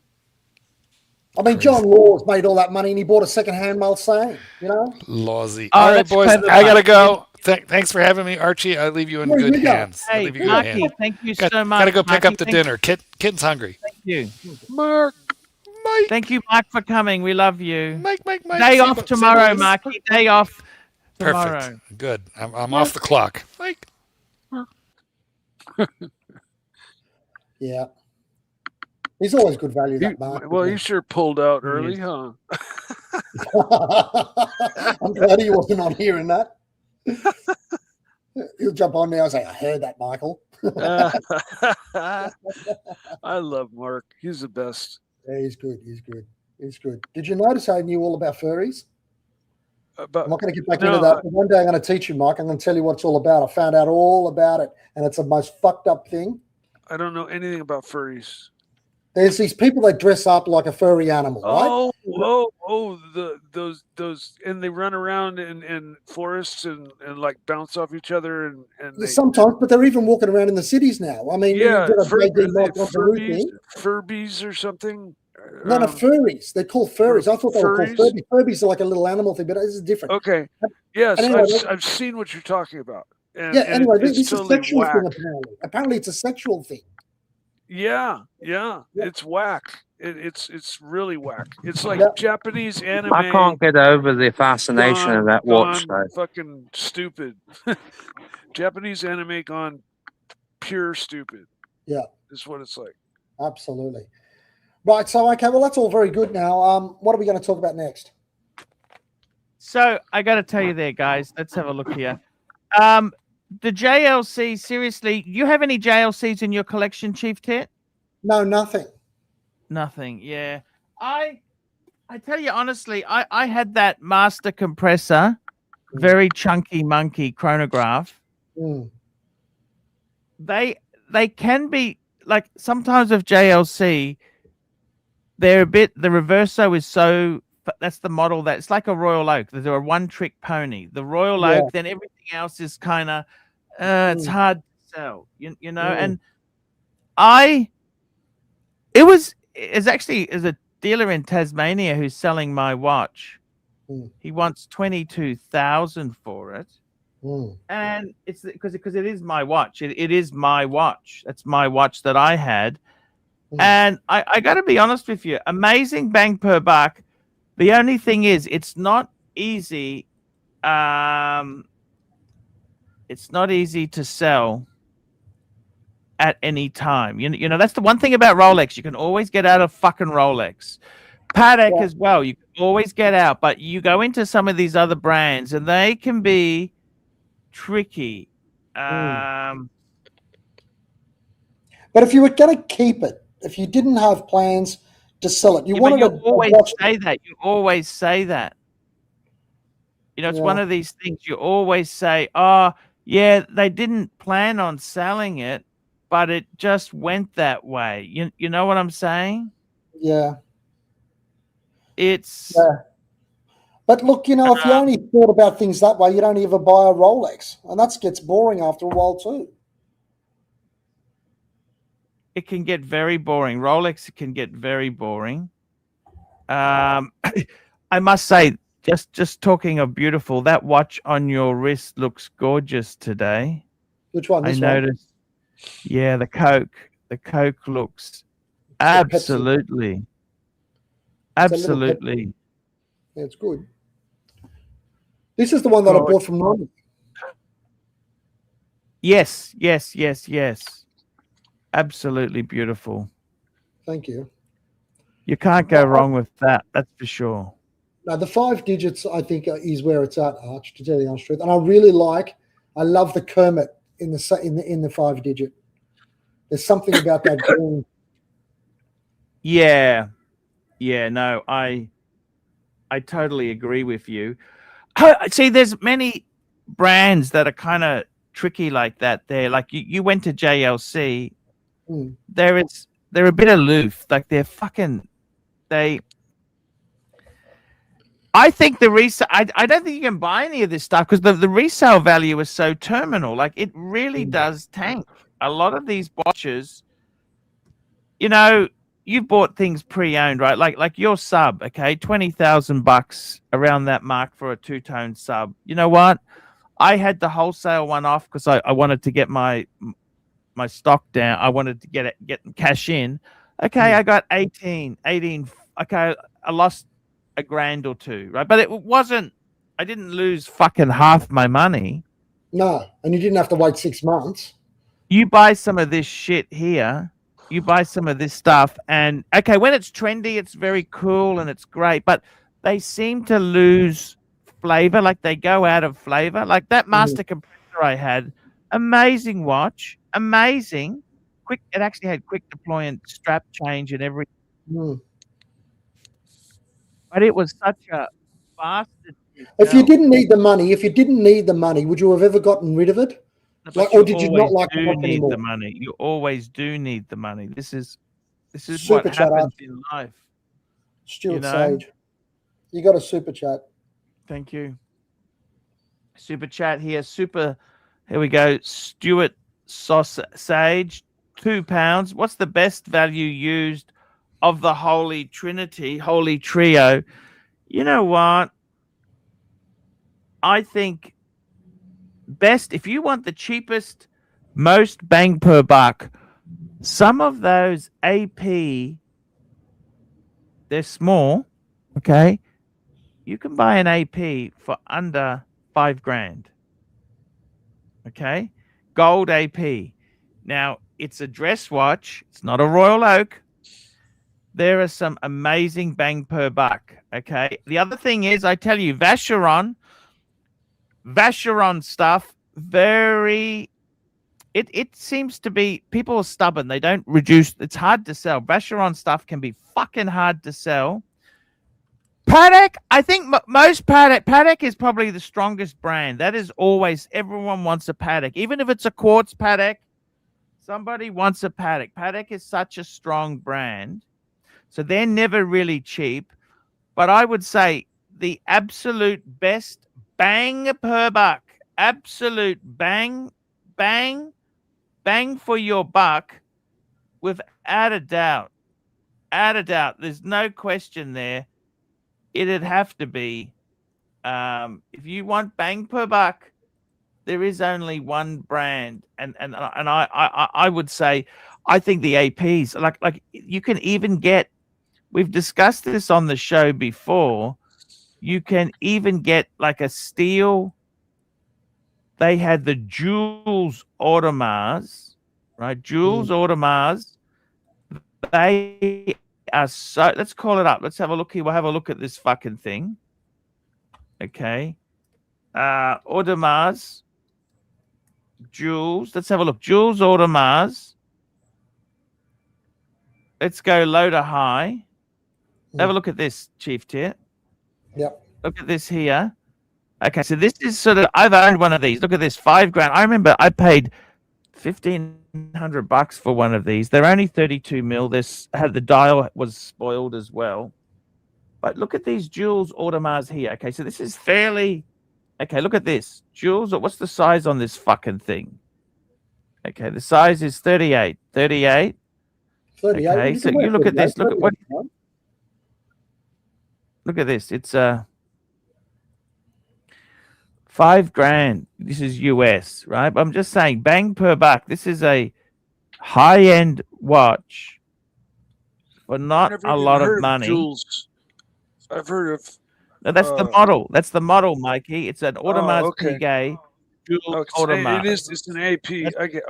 I mean, John Laws made all that money and he bought a second-hand Mulsanne, you know? Lawsy. All right, boys, I got to go. Thanks for having me, Archie. I leave you in good hands. Hey, Marky, thank you so much. Got to go pick up the dinner. Kitten's hungry. Thank you. Mike. Thank you, Mike, for coming. We love you. Mike. Day off tomorrow, Marky. Day off tomorrow. Perfect. Good. I'm off the clock. Mike. Yeah. He's always good value, that Mark. Well, he sure pulled out early, huh? I'm glad he wasn't on hearing that. He'll jump on now and say, I heard that, Michael. I love Mark. He's the best. Yeah, he's good. Did you notice I knew all about furries? I'm not going to get back into that, but one day I'm going to teach you, Mike. I'm going to tell you what it's all about. I found out all about it, and it's the most fucked up thing. I don't know anything about furries. There's these people that dress up like a furry animal, right? Those, and they run around in forests and like bounce off each other and sometimes, but they're even walking around in the cities now. I mean, yeah, Furbies or something. No, furries. They're called furries. I thought they were called Furbies. Furbies are like a little animal thing, but this is different. Okay. Yes, anyway, I've seen what you're talking about. And, anyway, this is totally a sexual whack. thing, apparently. Apparently, it's a sexual thing. Yeah. It's whack. It's really whack. It's like Japanese anime. I can't get over the fascination of that watch. Fucking stupid. Japanese anime gone pure stupid. Yeah, is what it's like. Absolutely. Right. So okay. Well, that's all very good. Now, what are we going to talk about next? So I got to tell you, there, guys. Let's have a look here. The JLC, seriously, do you have any JLCs in your collection, Chief Tit? No, nothing. Nothing, yeah. I tell you honestly, I had that master compressor, very chunky monkey chronograph. Mm. They can be, like, sometimes with JLC, they're a bit, the Reverso is so, that's the model that, it's like a Royal Oak. They're a one-trick pony. The Royal Oak, then everything else is kind of, it's hard to sell, you know. And it's actually a dealer in Tasmania who's selling my watch. He wants 22,000 for it, and it's because it is my watch. It is my watch. That's my watch that I had, and I got to be honest with you. Amazing bang per buck. The only thing is, it's not easy. It's not easy to sell at any time. You know, that's the one thing about Rolex. You can always get out of fucking Rolex. Patek as well. You can always get out. But you go into some of these other brands and they can be tricky. But if you were going to keep it, if you didn't have plans to sell it, you wanted to always say that. You always say that. You know, it's one of these things you always say, oh, yeah, they didn't plan on selling it, but it just went that way. You know what I'm saying? Yeah. It's... Yeah. But look, you know, if you only thought about things that way, you don't ever buy a Rolex. And that gets boring after a while too. It can get very boring. Rolex can get very boring. I must say, just talking of beautiful, that watch on your wrist looks gorgeous today. Which one? This noticed. Yeah, the Coke. The Coke looks absolutely. Absolutely. Yeah, it's good. This is the one that I bought from Norman. Yes. Absolutely beautiful. Thank you. You can't go wrong with that. That's for sure. Now, the 5 digits, I think, is where it's at, Arch, to tell you the honest truth. And I love the Kermit in the 5 digit. There's something about that green. Yeah. No, I totally agree with you. See, there's many brands that are kind of tricky like that. They're like you went to JLC. They're a bit aloof. Like they're fucking I think the resale. I don't think you can buy any of this stuff because the resale value is so terminal. Like it really does tank. A lot of these watches, you know, you bought things pre-owned, right? Like your sub, okay, $20,000 around that mark for a two-tone sub. You know what? I had the wholesale one off because I wanted to get my stock down. I wanted to get cash in. Okay, I got 18. Okay, I lost a grand or two, right? But it wasn't. I didn't lose fucking half my money. No, and you didn't have to wait 6 months. You buy some of this shit here. You buy some of this stuff, and okay, when it's trendy, it's very cool and it's great. But they seem to lose flavor. Like they go out of flavor. Like that master compressor I had, amazing watch, amazing. Quick. It actually had quick deployment strap change and everything. But it was such a bastard. If you didn't need the money, would you have ever gotten rid of it? Or did you not like the watch anymore? The money. You always do need the money. This is Super what happens in life. Stuart Sage, you got a super chat. Thank you. Super chat here. Here we go. Stuart Sage, £2. What's the best value used of the Holy Trinity, Holy Trio? You know what? I think best, if you want the cheapest, most bang per buck, some of those AP, they're small, okay? You can buy an AP for under $5,000, okay? Gold AP. Now, it's a dress watch. It's not a Royal Oak. There are some amazing bang per buck, okay? The other thing is, I tell you, Vacheron stuff, it seems to be, people are stubborn. They don't reduce. It's hard to sell. Vacheron stuff can be fucking hard to sell. Patek, I think most Patek is probably the strongest brand. That is always, everyone wants a Patek. Even if it's a quartz Patek, somebody wants a Patek. Patek is such a strong brand. So they're never really cheap. But I would say the absolute best bang per buck, absolute bang for your buck, without a doubt. There's no question there. It'd have to be, if you want bang per buck, there is only one brand, and I would say, I think the APs, like you can even get. We've discussed this on the show before. You can even get like a steel. They had the Jules Audemars, right? Jules Audemars. They are so. Let's call it up. Let's have a look here. We'll have a look at this fucking thing. Okay. Audemars. Jules. Let's have a look. Jules Audemars. Let's go low to high. Have a look at this, Chief Tit. Yep. Look at this here. Okay, so this is sort of, I've owned one of these. Look at this, $5,000. I remember I paid $1,500 for one of these. They're only 32 mil. This had the dial was spoiled as well. But look at these Jules Audemars here. Okay, so this is fairly. Okay, look at this. Jules, what's the size on this fucking thing? Okay, the size is 38. 38. 38. Okay, so you look at this. Look at what. Look at this. It's $5,000. This is US, right? But I'm just saying, bang per buck. This is a high-end watch for not a lot of money. Jules. I've heard of. No, that's the model. That's the model, Mikey. It's an Audemars Piguet. Jules Audemars. It is. It's an AP.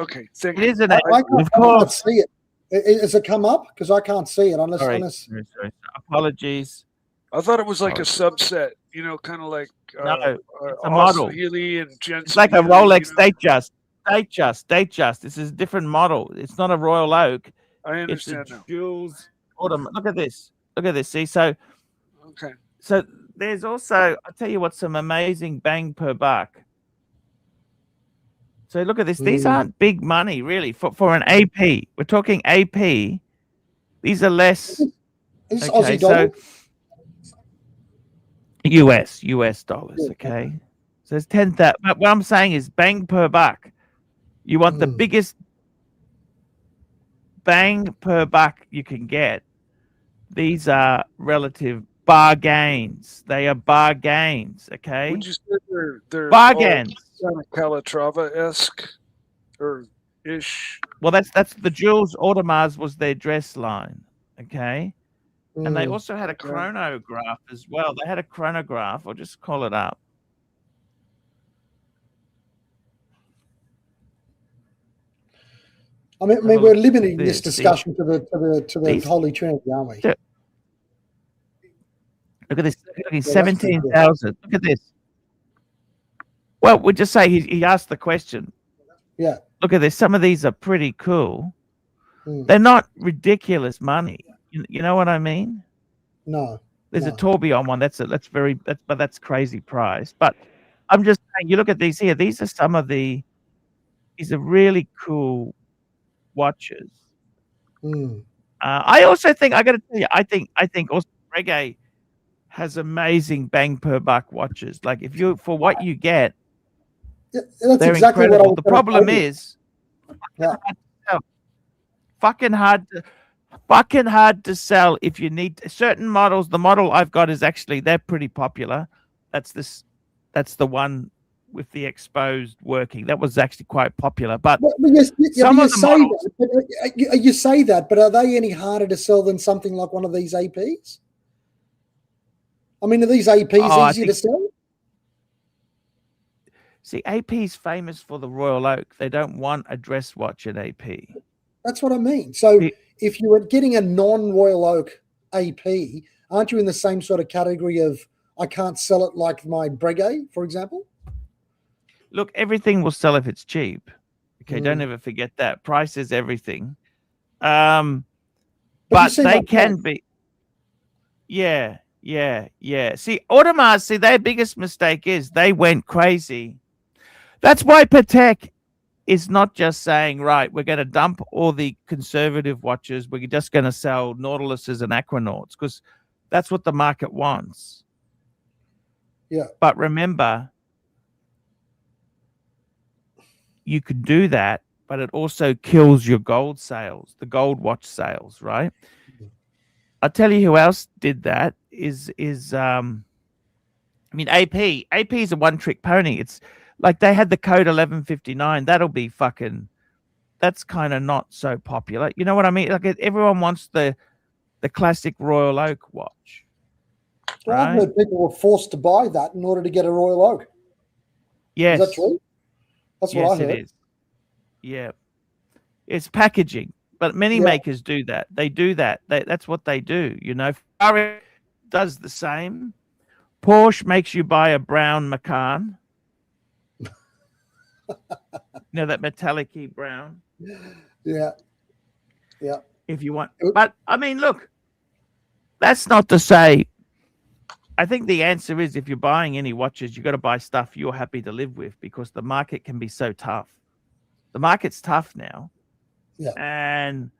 Okay. Thank you. It is an AP. I can't see it. Has it come up? Because I can't see it unless. Sorry. Apologies. I thought it was like a subset, kind of like no, it's a model. Healy and Jensen. It's like a Rolex Datejust. This is a different model. It's not a Royal Oak. I understand it's a now. Jules Audemars. Look at this. See, so okay. So there's also, I'll tell you what, some amazing bang per buck. So look at this. These aren't big money, really, for an AP. We're talking AP. These are less. Is this Okay, Aussie dollar? so US dollars. Yeah. Okay, so it's 10,000. But what I'm saying is bang per buck. You want the biggest bang per buck you can get. These are relative bargains. They are bargains. Okay, Would you say they're bargains. Kind of Calatrava-esque or ish? Well, that's the Jules Audemars was their dress line. Okay. And they also had a chronograph as well. They had a chronograph. I'll just call it up. I mean, we're limiting this discussion to the Holy Trinity, aren't we? Look at this. 17,000. Look at this. Well, we'll just say he asked the question. Yeah. Look at this. Some of these are pretty cool. They're not ridiculous money. You know what I mean? No. There's a tourbillon one. That's crazy price. But I'm just saying, you look at these here. These are some of these are really cool watches. I also think I got to tell you, I think also Reggae has amazing bang per buck watches. Like if you for what you get, they're exactly incredible. what The problem is, fucking hard to sell if you need certain models. The model I've got is actually they're pretty popular. That's the one with the exposed working. That was actually quite popular. But you say that, but are they any harder to sell than something like one of these APs? I mean, are these APs easier to sell? See, AP's famous for the Royal Oak. They don't want a dress watch at AP. That's what I mean. So if you were getting a non-Royal Oak AP, aren't you in the same sort of category of I can't sell it like my Breguet, for example? Look, everything will sell if it's cheap. Okay, don't ever forget that. Price is everything. But they can be. Yeah. See, Audemars, their biggest mistake is they went crazy. That's why Patek is not just saying, right, we're going to dump all the conservative watches. We're just going to sell Nautiluses and Aquanauts because that's what the market wants. Yeah. But remember, you could do that, but it also kills your gold sales, the gold watch sales, right? I'll tell you who else did that is AP is a one-trick pony. It's like they had the code 1159. That'll be fucking, that's kind of not so popular. You know what I mean? Like everyone wants the classic Royal Oak watch. Well, I've heard people were forced to buy that in order to get a Royal Oak. Yes. Is that true? That's what I heard. It is. Yeah. It's packaging, but many makers do that. They do that. That's what they do. You know, Ferrari does the same. Porsche makes you buy a brown Macan. You know, that metallic-y brown. Yeah. If you want. But, I mean, look, that's not to say, I think the answer is if you're buying any watches, you got to buy stuff you're happy to live with because the market can be so tough. The market's tough now. Yeah. And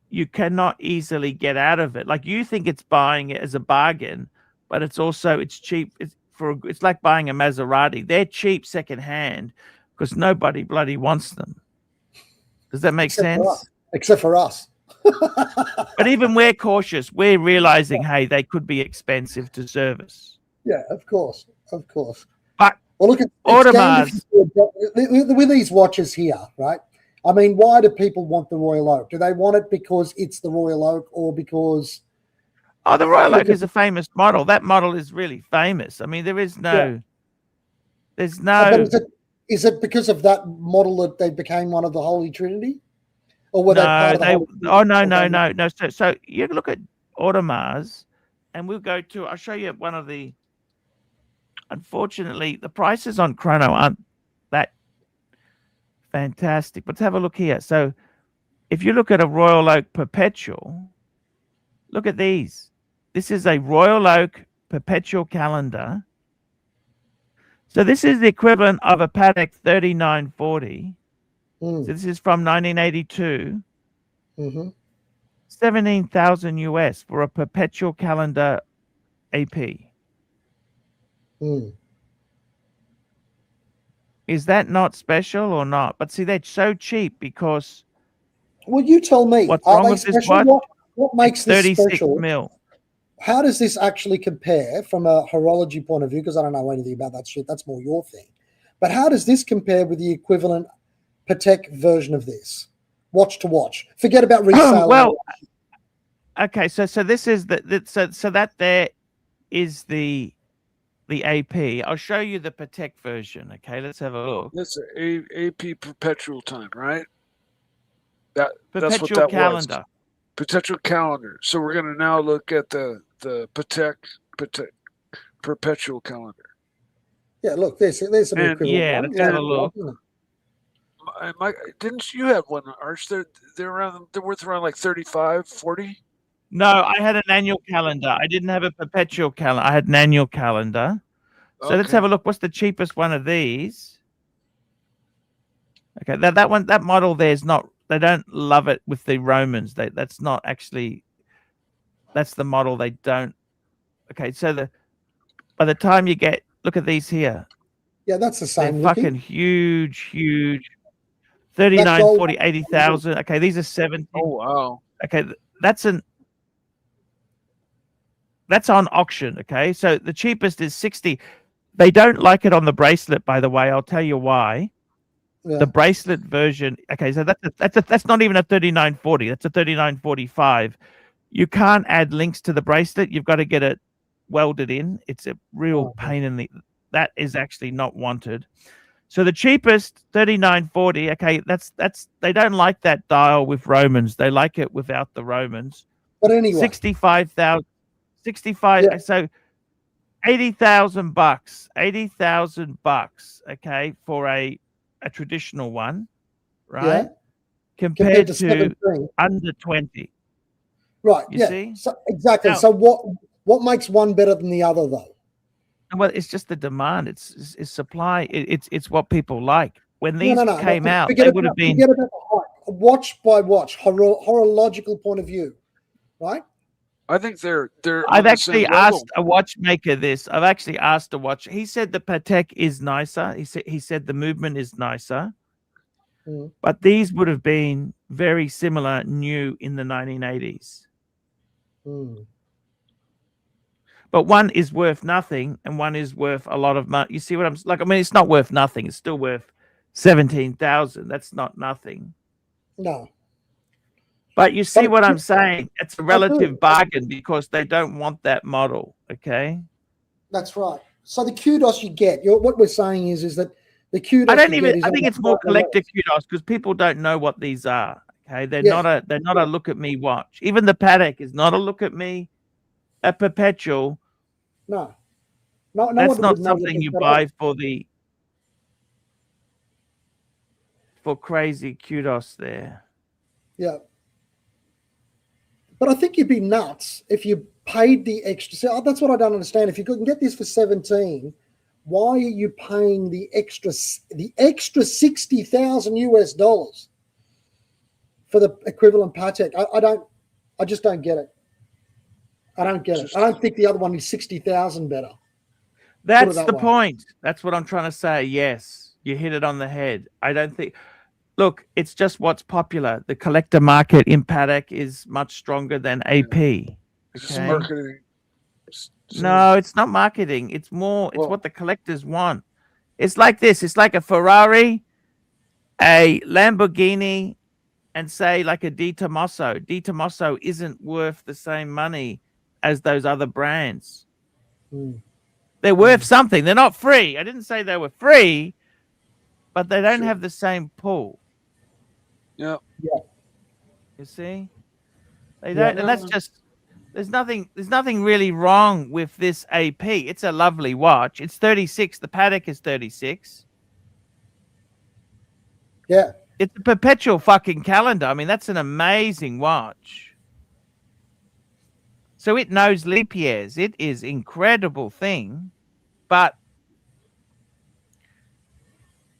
you cannot easily get out of it. Like you think it's buying it as a bargain, but it's cheap. It's like buying a Maserati. They're cheap secondhand because nobody bloody wants them. Does that make sense? Except for us. But even we're cautious. We're realizing, hey, they could be expensive to service. Yeah, of course. But look at Audemars with these watches here, right? I mean, why do people want the Royal Oak? Do they want it because it's the Royal Oak or because... Oh, the Royal Oak is a famous model. That model is really famous. I mean, there's no... But is it because of that model that they became one of the Holy Trinity? Or were they part of the Holy Trinity? No. So you look at Audemars and I'll show you one of the... Unfortunately, the prices on Chrono aren't that fantastic. But let's have a look here. So if you look at a Royal Oak Perpetual, look at these. This is a Royal Oak perpetual calendar. So this is the equivalent of a Patek 3940. So this is from 1982. 17,000 US for a perpetual calendar AP. Is that not special or not? But see, they're so cheap because. Well, you tell me. What's Are wrong they with this special? watch? What makes It's this 36 special? mil. How does this actually compare from a horology point of view? Because I don't know anything about that shit. That's more your thing. But how does this compare with the equivalent Patek version of this? Watch to watch. Forget about resale. Well, okay. So this is so that there is the AP. I'll show you the Patek version. Okay, let's have a look. That's a AP perpetual time, right? That's what Perpetual that calendar. was. Perpetual calendar. So we're going to now look at the Patek perpetual calendar. Yeah, look, there's some equivalent. Yeah, let's have a look. Didn't you have one, Arch? They're worth around like 35, 40? No, I had an annual calendar. I didn't have a perpetual calendar. I had an annual calendar. So let's have a look. What's the cheapest one of these? Okay, that model there is not. They don't love it with the Romans. That's not actually. That's the model they don't. Okay, so by the time you get, look at these here. Yeah, that's the same. They're fucking huge. 39, 40, 80,000. Okay, these are 70. Oh wow. Okay, that's on auction. Okay, so the cheapest is 60. They don't like it on the bracelet, by the way. I'll tell you why. Yeah. The bracelet version. Okay, so that's not even a 3940. That's a 3945. You can't add links to the bracelet. You've got to get it welded in. It's a real pain in the. That is actually not wanted. So the cheapest 3940. Okay, that's they don't like that dial with Romans. They like it without the Romans. But anyway, 65,000. 65. Yeah. So $80,000. $80,000. Okay, for a traditional one, right? Yeah. Compared to 17. Under 20. Right. You see? So, exactly. Now, so what makes one better than the other, though? Well, it's just the demand. It's supply. It's what people like. When these came out, they would have been. Forget about the hype. Watch by watch, horological point of view, right? I think they're. I've actually asked a watchmaker this. I've actually asked a watch. He said the Patek is nicer. He said the movement is nicer. But these would have been very similar new in the 1980s. But one is worth nothing and one is worth a lot of money. You see what I'm like? I mean, it's not worth nothing. It's still worth 17,000. That's not nothing. No. But you see what I'm saying? It's a relative bargain because they don't want that model. Okay. That's right. So the kudos you get, what we're saying is that the kudos. I think it's more collector kudos because people don't know what these are. Okay. They're not a look at me watch. Even the Patek is not a look at me. A perpetual. No. That's not something you buy for crazy kudos there. Yeah. But I think you'd be nuts if you paid the extra. So that's what I don't understand. If you couldn't get this for 17, why are you paying the extra 60,000 US dollars for the equivalent Patek? I just don't get it. I don't get it. I don't think the other one is 60,000 better. That's the point. That's what I'm trying to say. Yes, you hit it on the head. I don't think. Look, it's just what's popular. The collector market in Patek is much stronger than AP. It's just marketing. No, it's not marketing. It's more. It's what the collectors want. It's like this. It's like a Ferrari, a Lamborghini, and say like a Di Tommaso. Di Tommaso isn't worth the same money as those other brands. They're worth something. They're not free. I didn't say they were free, but they don't have the same pull. Yeah. You see? They don't, and that's just there's nothing really wrong with this AP. It's a lovely watch. It's 36. The Patek is 36. Yeah. It's a perpetual fucking calendar. I mean, that's an amazing watch. So it knows leap years. It is incredible thing, but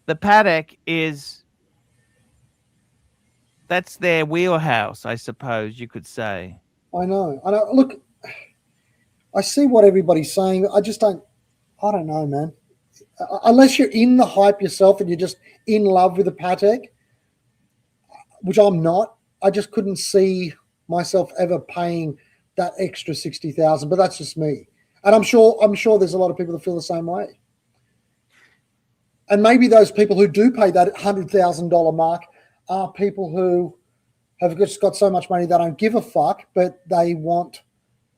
the paddock that's their wheelhouse, I suppose you could say. I know. Look, I see what everybody's saying. I don't know, man. Unless you're in the hype yourself and you're just in love with the Patek, which I'm not, I just couldn't see myself ever paying that extra 60,000. But that's just me, and I'm sure there's a lot of people that feel the same way. And maybe those people who do pay that $100,000 mark are people who have just got so much money they don't give a fuck, but they want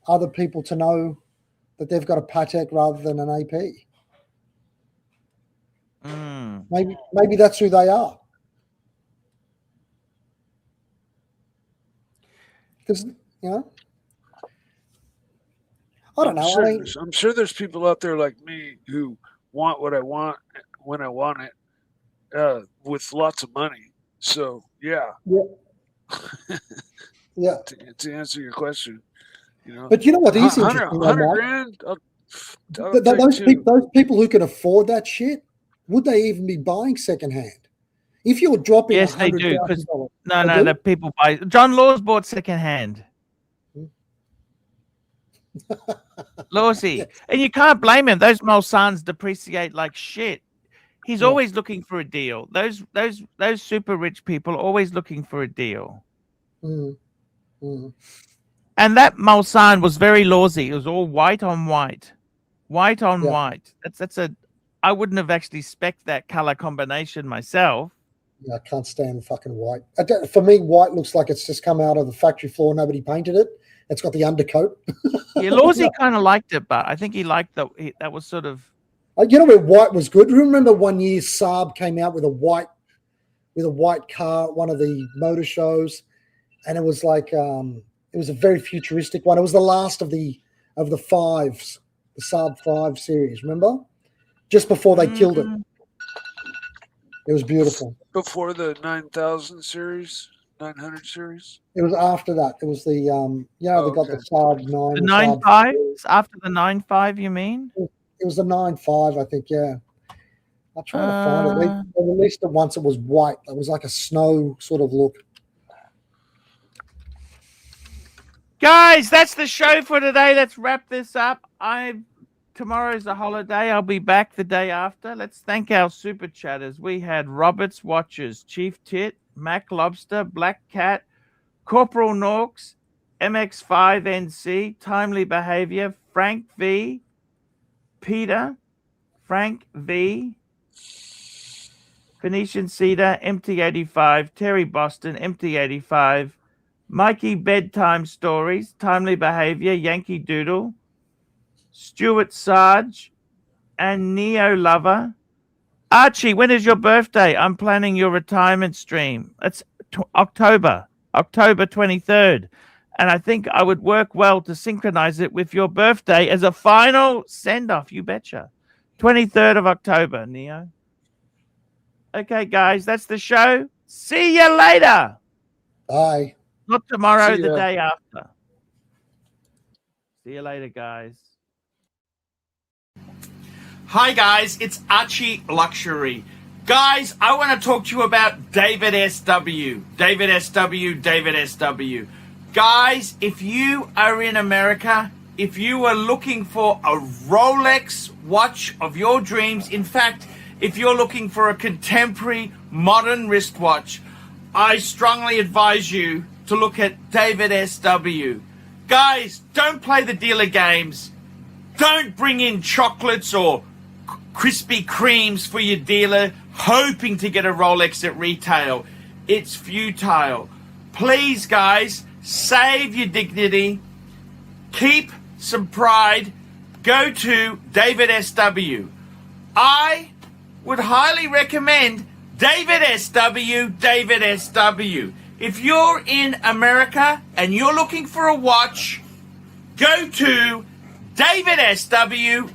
other people to know that they've got a Patek rather than an AP. Maybe that's who they are. Because, you know, I don't know. I'm sure there's people out there like me who want what I want when I want it, with lots of money. So yeah. Yeah. To answer your question, you know. But you know what is interesting? 100 grand. Those people who can afford that shit, would they even be buying secondhand? If you're dropping, yes, they do. No, the people buy. John Laws bought secondhand. Lawsy, and you can't blame him. Those Mulsannes depreciate like shit. He's always looking for a deal. Those super rich people are always looking for a deal. And that Mulsanne was very Lawsy. It was all white on white, white on white. I wouldn't have actually spec'd that color combination myself. Yeah, I can't stand fucking white. For me, white looks like it's just come out of the factory floor. Nobody painted it. It's got the undercoat. Yeah, Lawsy kind of liked it, but I think he liked that was sort of. You know where white was good? Remember one year Saab came out with a white car at one of the motor shows, and it was like it was a very futuristic one. It was the last of the fives, the Saab 5 series. Remember? Just before they killed it. It was beautiful. Before the 9000 series, 900 series. It was after that. It was the they got the Saab 9. The 9.5 after the 9.5, you mean? It was the 9.5, I think. Yeah. I'll try to find it. They released it once. It was white. It was like a snow sort of look. Guys, that's the show for today. Let's wrap this up. Tomorrow's a holiday. I'll be back the day after. Let's thank our super chatters. We had Roberts Watchers, Chief Tit, Mac Lobster, Black Cat, Corporal Norks, MX5NC, Timely Behavior, Frank V, Peter, Frank V, Phoenician Cedar, MT85, Terry Boston, MT85, Mikey Bedtime Stories, Timely Behavior, Yankee Doodle, Stuart Sarge, and Neo Lover. Archie, when is your birthday? I'm planning your retirement stream. It's October 23rd. And I think I would work well to synchronize it with your birthday as a final send-off. You betcha. 23rd of October, Neo. Okay, guys, that's the show. See you later. Bye. Not tomorrow, the day after. See you later, guys. Hi guys, it's ArchieLuxury. Guys, I want to talk to you about David SW. David SW. Guys, if you are in America, if you are looking for a Rolex watch of your dreams, in fact, if you're looking for a contemporary modern wristwatch, I strongly advise you to look at David SW. Guys, don't play the dealer games. Don't bring in chocolates or Krispy Kremes for your dealer hoping to get a Rolex at retail. It's futile. Please, guys, save your dignity. Keep some pride. Go to David SW. I would highly recommend David SW. If you're in America and you're looking for a watch, go to David SW.